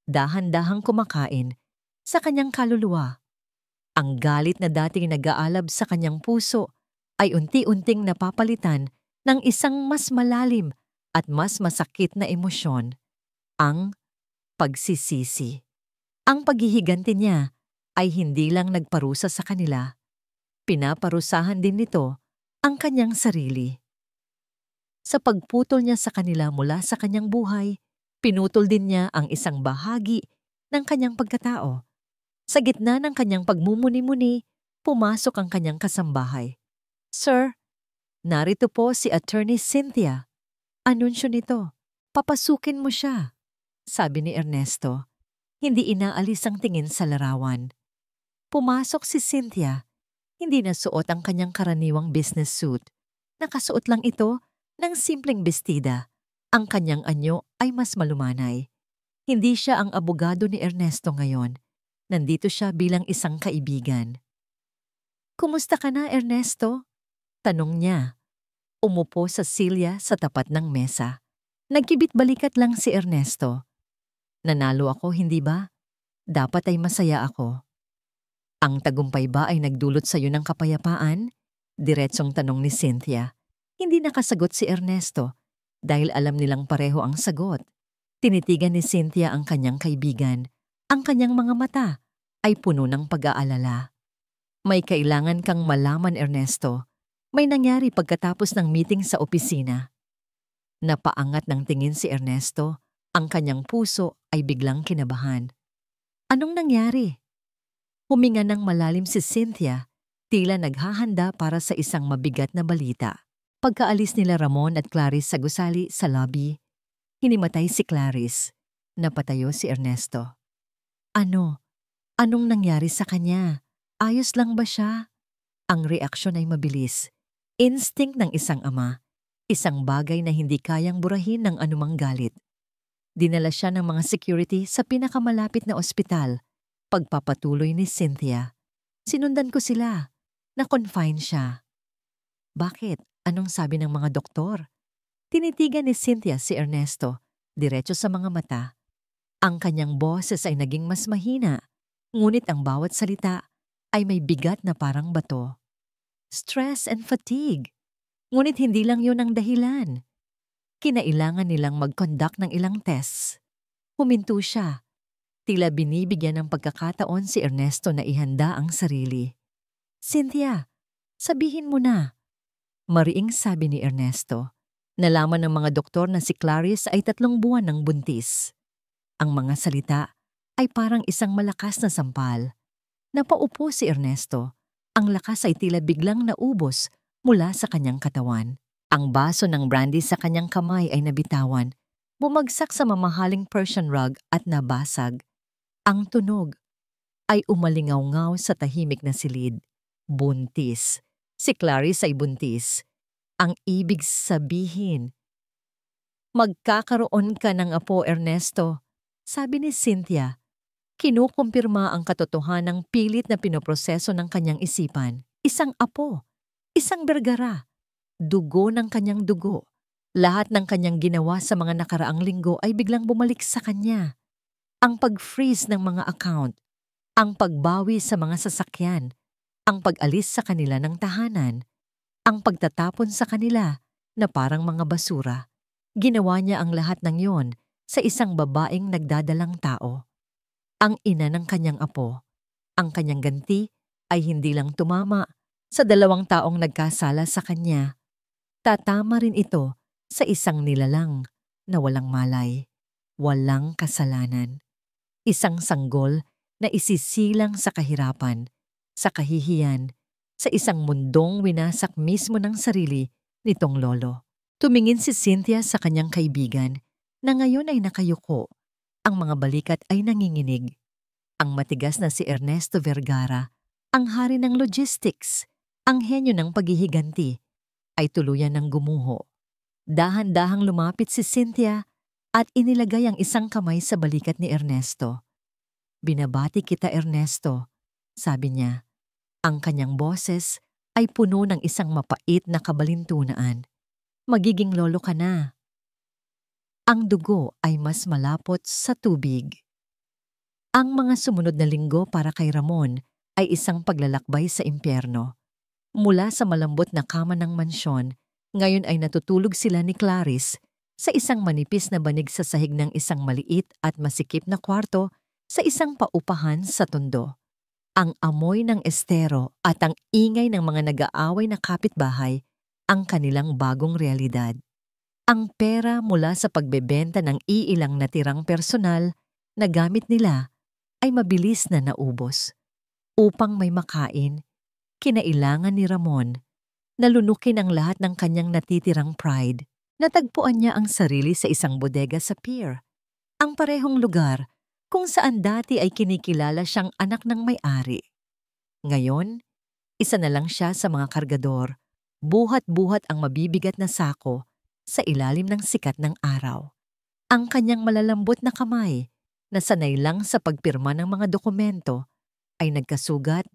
dahan-dahang kumakain sa kanyang kaluluwa. Ang galit na dating nag-aalab sa kanyang puso ay unti-unting napapalitan ng isang mas malalim at mas masakit na emosyon, ang pagsisisi. Ang paghihiganti niya ay hindi lang nagparusa sa kanila, pinaparusahan din nito ang kanyang sarili. Sa pagputol niya sa kanila mula sa kanyang buhay, pinutol din niya ang isang bahagi ng kanyang pagkatao. Sa gitna ng kanyang pagmumuni-muni, pumasok ang kanyang kasambahay. "Sir, narito po si Attorney Cynthia. Anunsyo nito. Papasukin mo siya," sabi ni Ernesto. Hindi inaalis ang tingin sa larawan. Pumasok si Cynthia. Hindi nasuot ang kanyang karaniwang business suit. Nakasuot lang ito ng simpleng bestida. Ang kanyang anyo ay mas malumanay. Hindi siya ang abogado ni Ernesto ngayon. Nandito siya bilang isang kaibigan. "Kumusta ka na, Ernesto?" tanong niya. Umupo sa silya sa tapat ng mesa. Nagkibit-balikat lang si Ernesto. "Nanalo ako, hindi ba? Dapat ay masaya ako." "Ang tagumpay ba ay nagdulot sa iyo ng kapayapaan?" Diretsong tanong ni Cynthia. Hindi nakasagot si Ernesto dahil alam nilang pareho ang sagot. Tinitigan ni Cynthia ang kanyang kaibigan. Ang kanyang mga mata ay puno ng pag-aalala. "May kailangan kang malaman, Ernesto. May nangyari pagkatapos ng meeting sa opisina." Napaangat ng tingin si Ernesto. Ang kanyang puso ay biglang kinabahan. "Anong nangyari?" Huminga ng malalim si Cynthia, tila naghahanda para sa isang mabigat na balita. Pagkaalis nila Ramon at Clarice sa gusali sa lobby, hinimatay si Clarice. Napatayo si Ernesto. Anong nangyari sa kanya? Ayos lang ba siya?" Ang reaksyon ay mabilis. Instinct ng isang ama. Isang bagay na hindi kayang burahin ng anumang galit. Dinala siya ng mga security sa pinakamalapit na ospital. Pagpapatuloy ni Cynthia. "Sinundan ko sila. Na-confine siya." "Bakit? Anong sabi ng mga doktor?" Tinitigan ni Cynthia si Ernesto, diretso sa mga mata. Ang kanyang boses ay naging mas mahina, ngunit ang bawat salita ay may bigat na parang bato. Stress and fatigue. Ngunit hindi lang yun ang dahilan. Kinailangan nilang mag-conduct ng ilang tests. Huminto siya. Tila binibigyan ng pagkakataon si Ernesto na ihanda ang sarili. Cynthia, sabihin mo na. Mariing sabi ni Ernesto. Nalaman ng mga doktor na si Clarice ay 3 buwan ng buntis. Ang mga salita ay parang isang malakas na sampal. Napaupo si Ernesto. Ang lakas ay tila biglang naubos mula sa kanyang katawan. Ang baso ng brandy sa kanyang kamay ay nabitawan. Bumagsak sa mamahaling Persian rug at nabasag. Ang tunog ay umalingaw-ngaw sa tahimik na silid. Buntis. Si Clarice ay buntis. Ang ibig sabihin, magkakaroon ka ng apo, Ernesto, sabi ni Cynthia. Kinukumpirma ang katotohanang pilit na pinoproseso ng kanyang isipan. Isang apo, isang bergara, dugo ng kanyang dugo. Lahat ng kanyang ginawa sa mga nakaraang linggo ay biglang bumalik sa kanya. Ang pag-freeze ng mga account, ang pagbawi sa mga sasakyan, ang pag-alis sa kanila ng tahanan, ang pagtatapon sa kanila na parang mga basura. Ginawa niya ang lahat ng yon sa isang babaeng nagdadalang tao. Ang ina ng kanyang apo. Ang kanyang ganti ay hindi lang tumama sa 2 taong nagkasala sa kanya. Tatama rin ito sa isang nilalang na walang malay, walang kasalanan. Isang sanggol na isisilang sa kahirapan, sa kahihiyan, sa isang mundong winasak mismo ng sarili nitong lolo. Tumingin si Cynthia sa kanyang kaibigan na ngayon ay nakayuko. Ang mga balikat ay nanginginig. Ang matigas na si Ernesto Vergara, ang hari ng logistics, ang henyo ng paghihiganti, ay tuluyan ng gumuho. Dahan-dahang lumapit si Cynthia at inilagay ang isang kamay sa balikat ni Ernesto. Binabati kita, Ernesto, sabi niya. Ang kanyang boses ay puno ng isang mapait na kabalintunaan. Magiging lolo ka na. Ang dugo ay mas malapot sa tubig. Ang mga sumunod na linggo para kay Ramon ay isang paglalakbay sa impyerno. Mula sa malambot na kama ng mansyon, ngayon ay natutulog sila ni Clarice sa isang manipis na banig sa sahig ng isang maliit at masikip na kwarto sa isang paupahan sa tondo. Ang amoy ng estero at ang ingay ng mga nag-aaway na kapitbahay ang kanilang bagong realidad. Ang pera mula sa pagbebenta ng iilang natirang personal na gamit nila ay mabilis na naubos. Upang may makain, kinailangan ni Ramon na lunukin ang lahat ng kanyang natitirang pride. Natagpuan niya ang sarili sa isang bodega sa pier, ang parehong lugar kung saan dati ay kinikilala siyang anak ng may-ari. Ngayon, isa na lang siya sa mga kargador, buhat-buhat ang mabibigat na sako sa ilalim ng sikat ng araw. Ang kanyang malalambot na kamay, na sanay lang sa pagpirma ng mga dokumento, ay nagkasugat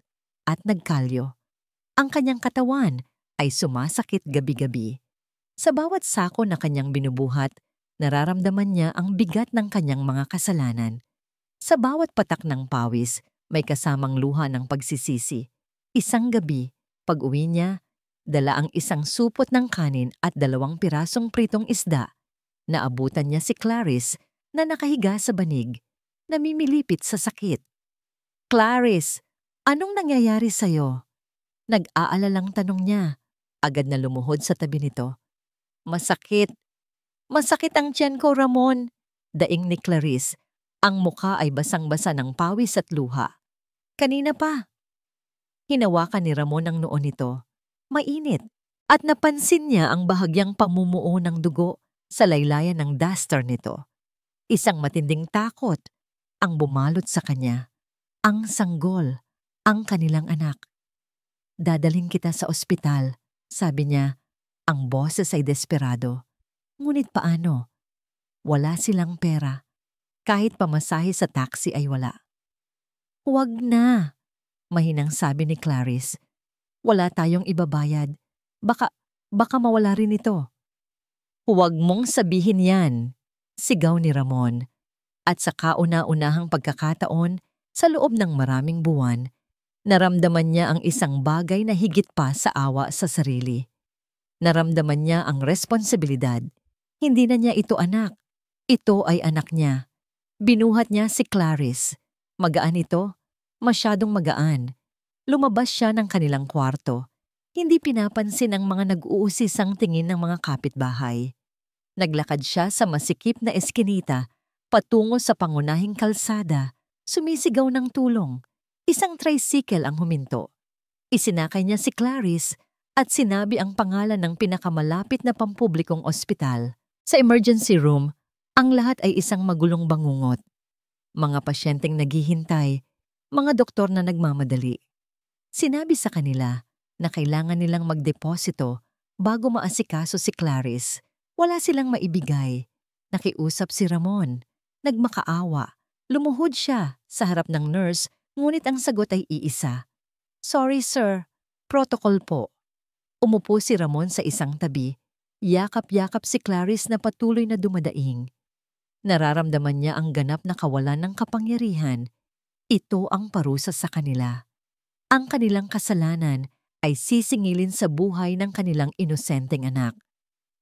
at nagkalyo. Ang kanyang katawan ay sumasakit gabi-gabi. Sa bawat sako na kanyang binubuhat, nararamdaman niya ang bigat ng kanyang mga kasalanan. Sa bawat patak ng pawis, may kasamang luha ng pagsisisi. Isang gabi, pag-uwi niya, dala ang isang supot ng kanin at 2 pirasong pritong isda. Naabutan niya si Clarice na nakahiga sa banig, namimilipit sa sakit. Clarice, anong nangyayari sa'yo? Nag-aalalang tanong niya. Agad na lumuhod sa tabi nito. Masakit. Masakit ang tiyan ko, Ramon. Daing ni Clarice. Ang mukha ay basang-basa ng pawis at luha. Kanina pa. Hinawakan ni Ramon ang noo nito. Mainit. At napansin niya ang bahagyang pamumuo ng dugo sa laylayan ng duster nito. Isang matinding takot ang bumalot sa kanya. Ang sanggol, ang kanilang anak. Dadaling kita sa ospital, sabi niya. Ang boses ay desperado. Ngunit paano? Wala silang pera. Kahit pamasahe sa taxi ay wala. Huwag na, mahinang sabi ni Clarice. Wala tayong ibabayad. Baka mawala rin ito. Huwag mong sabihin yan, sigaw ni Ramon. At sa kauna-unahang pagkakataon, sa loob ng maraming buwan, Naramdaman niya ang isang bagay na higit pa sa awa sa sarili. Naramdaman niya ang responsibilidad. Hindi na niya ito anak. Ito ay anak niya. Binuhat niya si Clarice. Magaan ito. Masyadong magaan. Lumabas siya ng kanilang kwarto. Hindi pinapansin ang mga nag-uusisang tingin ng mga kapitbahay. Naglakad siya sa masikip na eskinita, patungo sa pangunahing kalsada, sumisigaw ng tulong. Isang tricycle ang huminto. Isinakay niya si Clarice at sinabi ang pangalan ng pinakamalapit na pampublikong ospital. Sa emergency room, ang lahat ay isang magulong bangungot. Mga pasyenteng naghihintay, mga doktor na nagmamadali. Sinabi sa kanila na kailangan nilang magdeposito bago maasikaso si Clarice. Wala silang maibigay. Nakiusap si Ramon. Nagmakaawa. Lumuhod siya sa harap ng nurse, ngunit ang sagot ay iisa. Sorry sir, protocol po. Umupo si Ramon sa isang tabi. Yakap-yakap si Clarice na patuloy na dumadaing. Nararamdaman niya ang ganap na kawalan ng kapangyarihan. Ito ang parusa sa kanila. Ang kanilang kasalanan ay sisingilin sa buhay ng kanilang inosenteng anak.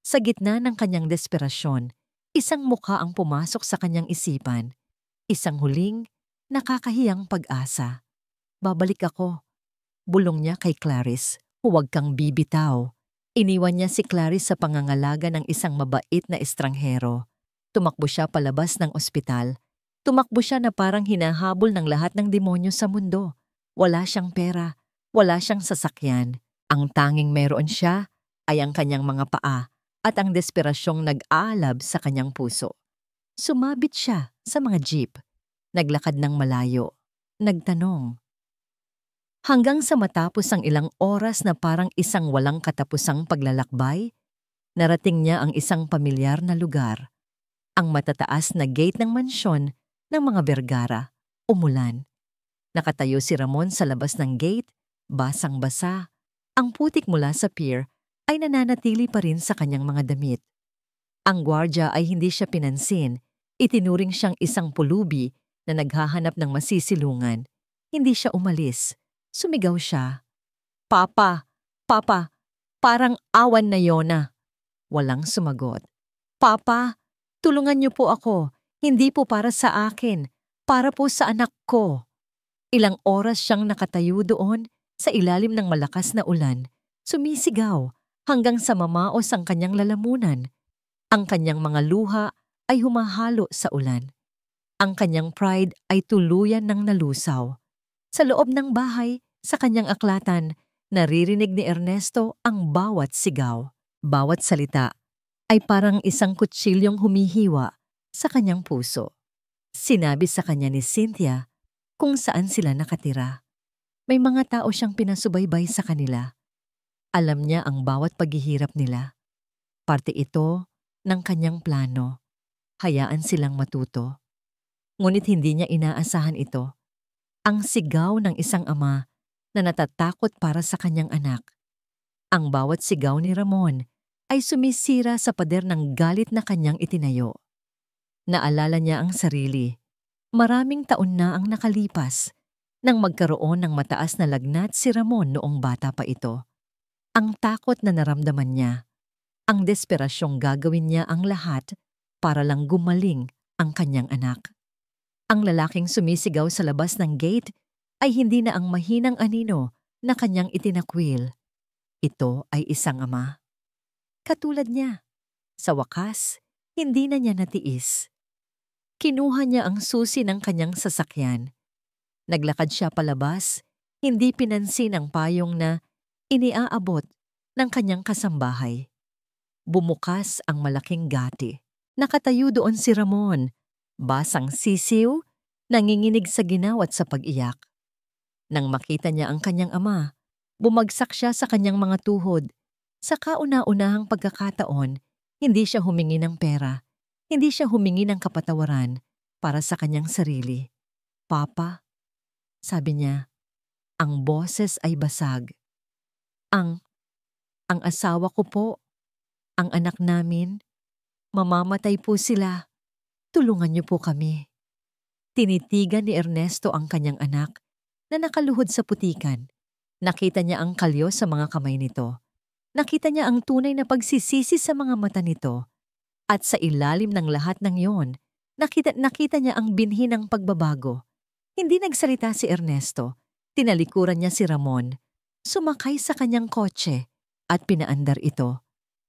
Sa gitna ng kanyang desperasyon, isang mukha ang pumasok sa kanyang isipan. Isang huling, nakakahiyang pag-asa. Babalik ako. Bulong niya kay Clarice. Huwag kang bibitaw. Iniwan niya si Clarice sa pangangalaga ng isang mabait na estranghero. Tumakbo siya palabas ng ospital. Tumakbo siya na parang hinahabol ng lahat ng demonyo sa mundo. Wala siyang pera, wala siyang sasakyan. Ang tanging meron siya ay ang kanyang mga paa at ang desperasyong nag-aalab sa kanyang puso. Sumabit siya sa mga jeep. Naglakad ng malayo. Nagtanong. Hanggang sa matapos ang ilang oras na parang isang walang katapusang paglalakbay, narating niya ang isang pamilyar na lugar. Ang matataas na gate ng mansyon ng mga Vergara. Umulan. Nakatayo si Ramon sa labas ng gate, basang-basa. Ang putik mula sa pier ay nananatili pa rin sa kanyang mga damit. Ang gwardya ay hindi siya pinansin. Itinuring siyang isang pulubi na naghahanap ng masisilungan. Hindi siya umalis. Sumigaw siya. Papa! Papa! Parang awan na Yona. Walang sumagot. Papa! Tulungan niyo po ako. Hindi po para sa akin. Para po sa anak ko. Ilang oras siyang nakatayo doon sa ilalim ng malakas na ulan. Sumisigaw hanggang sa mamaos ang kanyang lalamunan. Ang kanyang mga luha ay humahalo sa ulan. Ang kanyang pride ay tuluyan ng nalusaw. Sa loob ng bahay, sa kanyang aklatan, naririnig ni Ernesto ang bawat sigaw. Bawat salita ay parang isang kutsilyong humihiwa sa kanyang puso. Sinabi sa kanya ni Cynthia kung saan sila nakatira. May mga tao siyang pinasubaybay sa kanila. Alam niya ang bawat paghihirap nila. Parte ito ng kanyang plano. Hayaan silang matuto. Ngunit hindi niya inaasahan ito. Ang sigaw ng isang ama na natatakot para sa kanyang anak. Ang bawat sigaw ni Ramon ay sumisira sa pader ng galit na kanyang itinayo. Naalala niya ang sarili. Maraming taon na ang nakalipas nang magkaroon ng mataas na lagnat si Ramon noong bata pa ito. Ang takot na naramdaman niya. Ang desperasyong gagawin niya ang lahat para lang gumaling ang kanyang anak. Ang lalaking sumisigaw sa labas ng gate ay hindi na ang mahinang anino na kanyang itinakwil. Ito ay isang ama. Katulad niya. Sa wakas, hindi na niya natiis. Kinuha niya ang susi ng kanyang sasakyan. Naglakad siya palabas, hindi pinansin ang payong na iniaabot ng kanyang kasambahay. Bumukas ang malaking gati. Nakatayo doon si Ramon, basang sisiw, nanginginig sa ginaw at sa pag-iyak. Nang makita niya ang kanyang ama, bumagsak siya sa kanyang mga tuhod. Sa kauna-unahang pagkakataon, hindi siya humingi ng pera. Hindi siya humingi ng kapatawaran para sa kanyang sarili. Papa, sabi niya, ang boses ay basag. Ang asawa ko po, ang anak namin, mamamatay po sila. Tulungan niyo po kami. Tinitigan ni Ernesto ang kanyang anak. na nakaluhod sa putikan. Nakita niya ang kalyo sa mga kamay nito. Nakita niya ang tunay na pagsisisi sa mga mata nito. At sa ilalim ng lahat ng yon, nakita niya ang binhi ng pagbabago. Hindi nagsalita si Ernesto. Tinalikuran niya si Ramon. Sumakay sa kanyang kotse at pinaandar ito.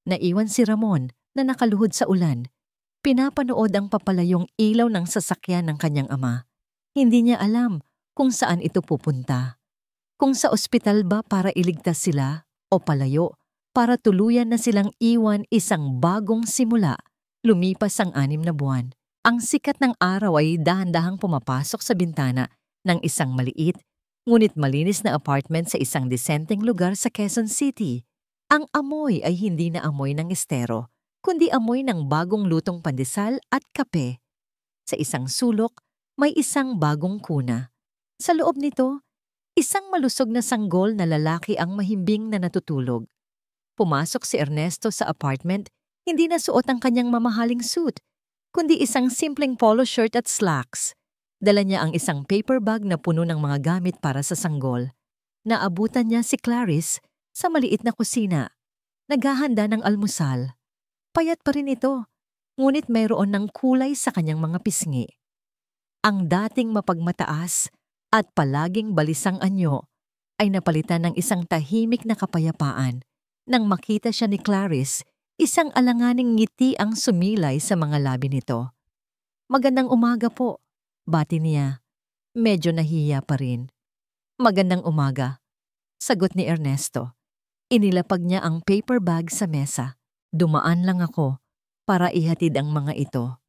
Naiwan si Ramon na nakaluhod sa ulan. Pinapanood ang papalayong ilaw ng sasakyan ng kanyang ama. Hindi niya alam kung saan ito pupunta. Kung sa ospital ba para iligtas sila o palayo para tuluyan na silang iwan isang bagong simula. Lumipas ang 6 na buwan. Ang sikat ng araw ay dahan-dahang pumapasok sa bintana ng isang maliit, ngunit malinis na apartment sa isang disenteng lugar sa Quezon City. Ang amoy ay hindi na amoy ng estero, kundi amoy ng bagong lutong pandesal at kape. Sa isang sulok, may isang bagong kuna. Sa loob nito, isang malusog na sanggol na lalaki ang mahimbing na natutulog. Pumasok si Ernesto sa apartment, hindi na suot ang kanyang mamahaling suit, kundi isang simpleng polo shirt at slacks. Dala niya ang isang paper bag na puno ng mga gamit para sa sanggol. Naabutan niya si Clarice sa maliit na kusina. Naghahanda ng almusal. Payat pa rin ito, ngunit mayroon ng kulay sa kanyang mga pisngi. Ang dating mapagmataas at palaging balisang anyo ay napalitan ng isang tahimik na kapayapaan. Nang makita siya ni Clarice, isang alanganing ngiti ang sumilay sa mga labi nito. "Magandang umaga po," bati niya. Medyo nahiya pa rin. "Magandang umaga," sagot ni Ernesto. Inilapag niya ang paper bag sa mesa. "Dumaan lang ako para ihatid ang mga ito."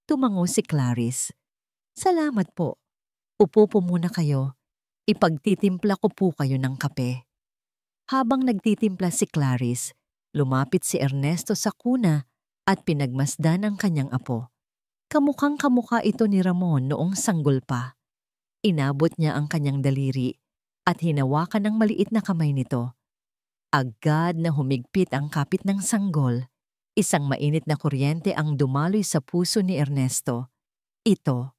Tumango si Clarice. "Salamat po. Upo po muna kayo. Ipagtitimpla ko po kayo ng kape." Habang nagtitimpla si Clarice, lumapit si Ernesto sa kuna at pinagmasdan ang kanyang apo. Kamukhang-kamukha ito ni Ramon noong sanggol pa. Inabot niya ang kanyang daliri at hinawakan ng maliit na kamay nito. Agad na humigpit ang kapit ng sanggol. Isang mainit na kuryente ang dumaloy sa puso ni Ernesto. Ito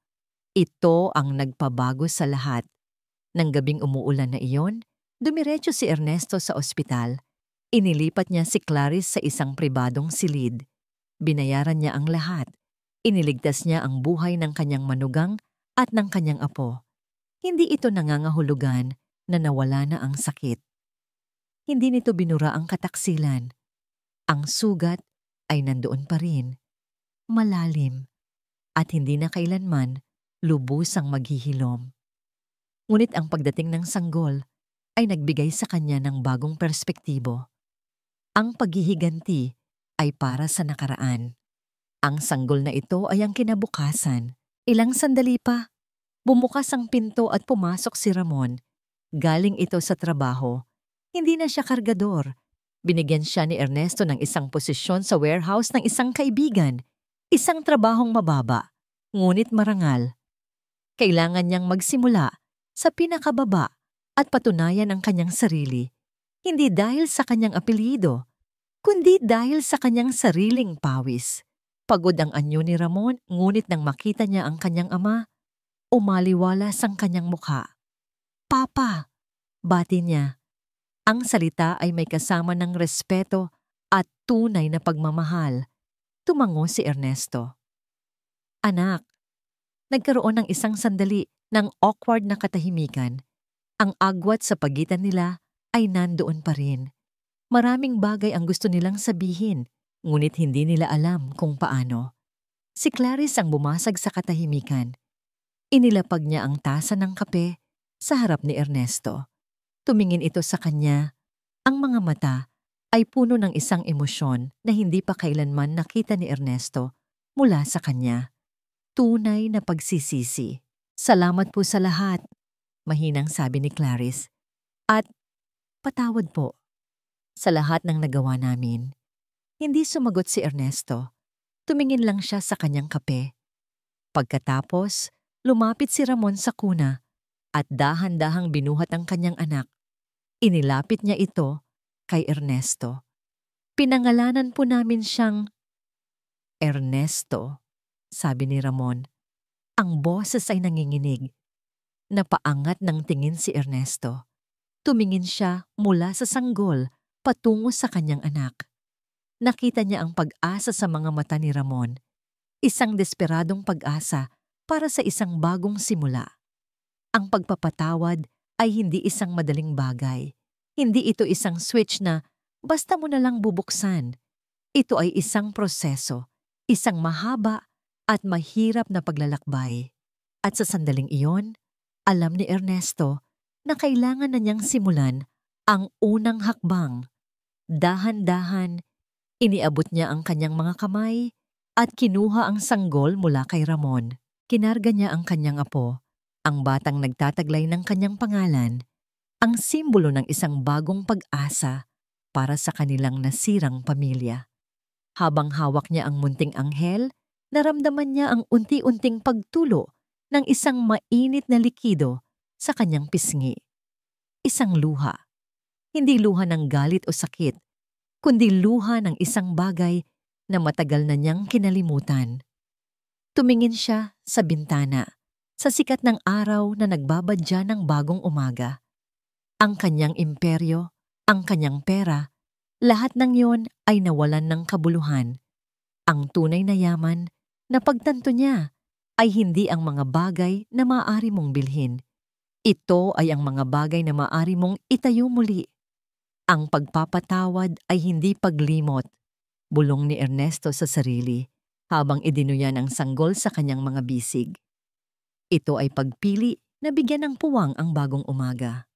ang nagpabago sa lahat. Nang gabing umuulan na iyon, dumiretso si Ernesto sa ospital. Inilipat niya si Clarice sa isang pribadong silid. Binayaran niya ang lahat. Iniligtas niya ang buhay ng kanyang manugang at ng kanyang apo. Hindi ito nangangahulugan na nawala na ang sakit. Hindi nito binura ang kataksilan. Ang sugat ay nandoon pa rin, malalim, at hindi na kailanman lubusang maghihilom. Ngunit ang pagdating ng sanggol ay nagbigay sa kanya ng bagong perspektibo. Ang paghihiganti ay para sa nakaraan. Ang sanggol na ito ay ang kinabukasan. Ilang sandali pa, bumukas ang pinto at pumasok si Ramon. Galing ito sa trabaho. Hindi na siya kargador. Binigyan siya ni Ernesto ng isang posisyon sa warehouse ng isang kaibigan. Isang trabahong mababa, ngunit marangal. Kailangan niyang magsimula sa pinakababa at patunayan ang kanyang sarili. Hindi dahil sa kanyang apelyido, kundi dahil sa kanyang sariling pawis. Pagod ang anyo ni Ramon, ngunit nang makita niya ang kanyang ama, umaliwalas ang kanyang mukha. "Papa," bati niya. Ang salita ay may kasama ng respeto at tunay na pagmamahal. Tumango si Ernesto. "Anak." Nagkaroon ng isang sandali ng awkward na katahimikan. Ang agwat sa pagitan nila ay nandoon pa rin. Maraming bagay ang gusto nilang sabihin, ngunit hindi nila alam kung paano. Si Clarice ang bumasag sa katahimikan. Inilapag niya ang tasa ng kape sa harap ni Ernesto. Tumingin ito sa kanya. Ang mga mata ay puno ng isang emosyon na hindi pa kailanman nakita ni Ernesto mula sa kanya. Tunay na pagsisisi. "Salamat po sa lahat," mahinang sabi ni Clarice. "At patawad po sa lahat ng nagawa namin." Hindi sumagot si Ernesto. Tumingin lang siya sa kanyang kape. Pagkatapos, lumapit si Ramon sa kuna at dahan-dahang binuhat ang kanyang anak. Inilapit niya ito kay Ernesto. "Pinangalanan po namin siyang..." "Ernesto," sabi ni Ramon. Ang boses ay nanginginig. Napaangat ng tingin si Ernesto. Tumingin siya mula sa sanggol patungo sa kanyang anak. Nakita niya ang pag-asa sa mga mata ni Ramon, isang desperadong pag-asa para sa isang bagong simula. Ang pagpapatawad ay hindi isang madaling bagay. Hindi ito isang switch na basta mo na lang bubuksan. Ito ay isang proseso, isang mahaba at mahirap na paglalakbay. At sa sandaling iyon, alam ni Ernesto na kailangan na niyang simulan ang unang hakbang. Dahan-dahan, iniabot niya ang kanyang mga kamay at kinuha ang sanggol mula kay Ramon. Kinarga niya ang kanyang apo, ang batang nagtataglay ng kanyang pangalan, ang simbolo ng isang bagong pag-asa para sa kanilang nasirang pamilya. Habang hawak niya ang munting anghel, naramdaman niya ang unti-unting pagtulo ng isang mainit na likido sa kanyang pisngi. Isang luha. Hindi luha ng galit o sakit, kundi luha ng isang bagay na matagal na niyang kinalimutan. Tumingin siya sa bintana, sa sikat ng araw na nagbabadya ng bagong umaga. Ang kanyang imperyo, ang kanyang pera, lahat ng yon ay nawalan ng kabuluhan. Ang tunay na yaman na pagtanto niya ay hindi ang mga bagay na maaari mong bilhin. Ito ay ang mga bagay na maaari mong itayo muli. Ang pagpapatawad ay hindi paglimot, bulong ni Ernesto sa sarili habang idinuya ng sanggol sa kanyang mga bisig. Ito ay pagpili na bigyan ng puwang ang bagong umaga.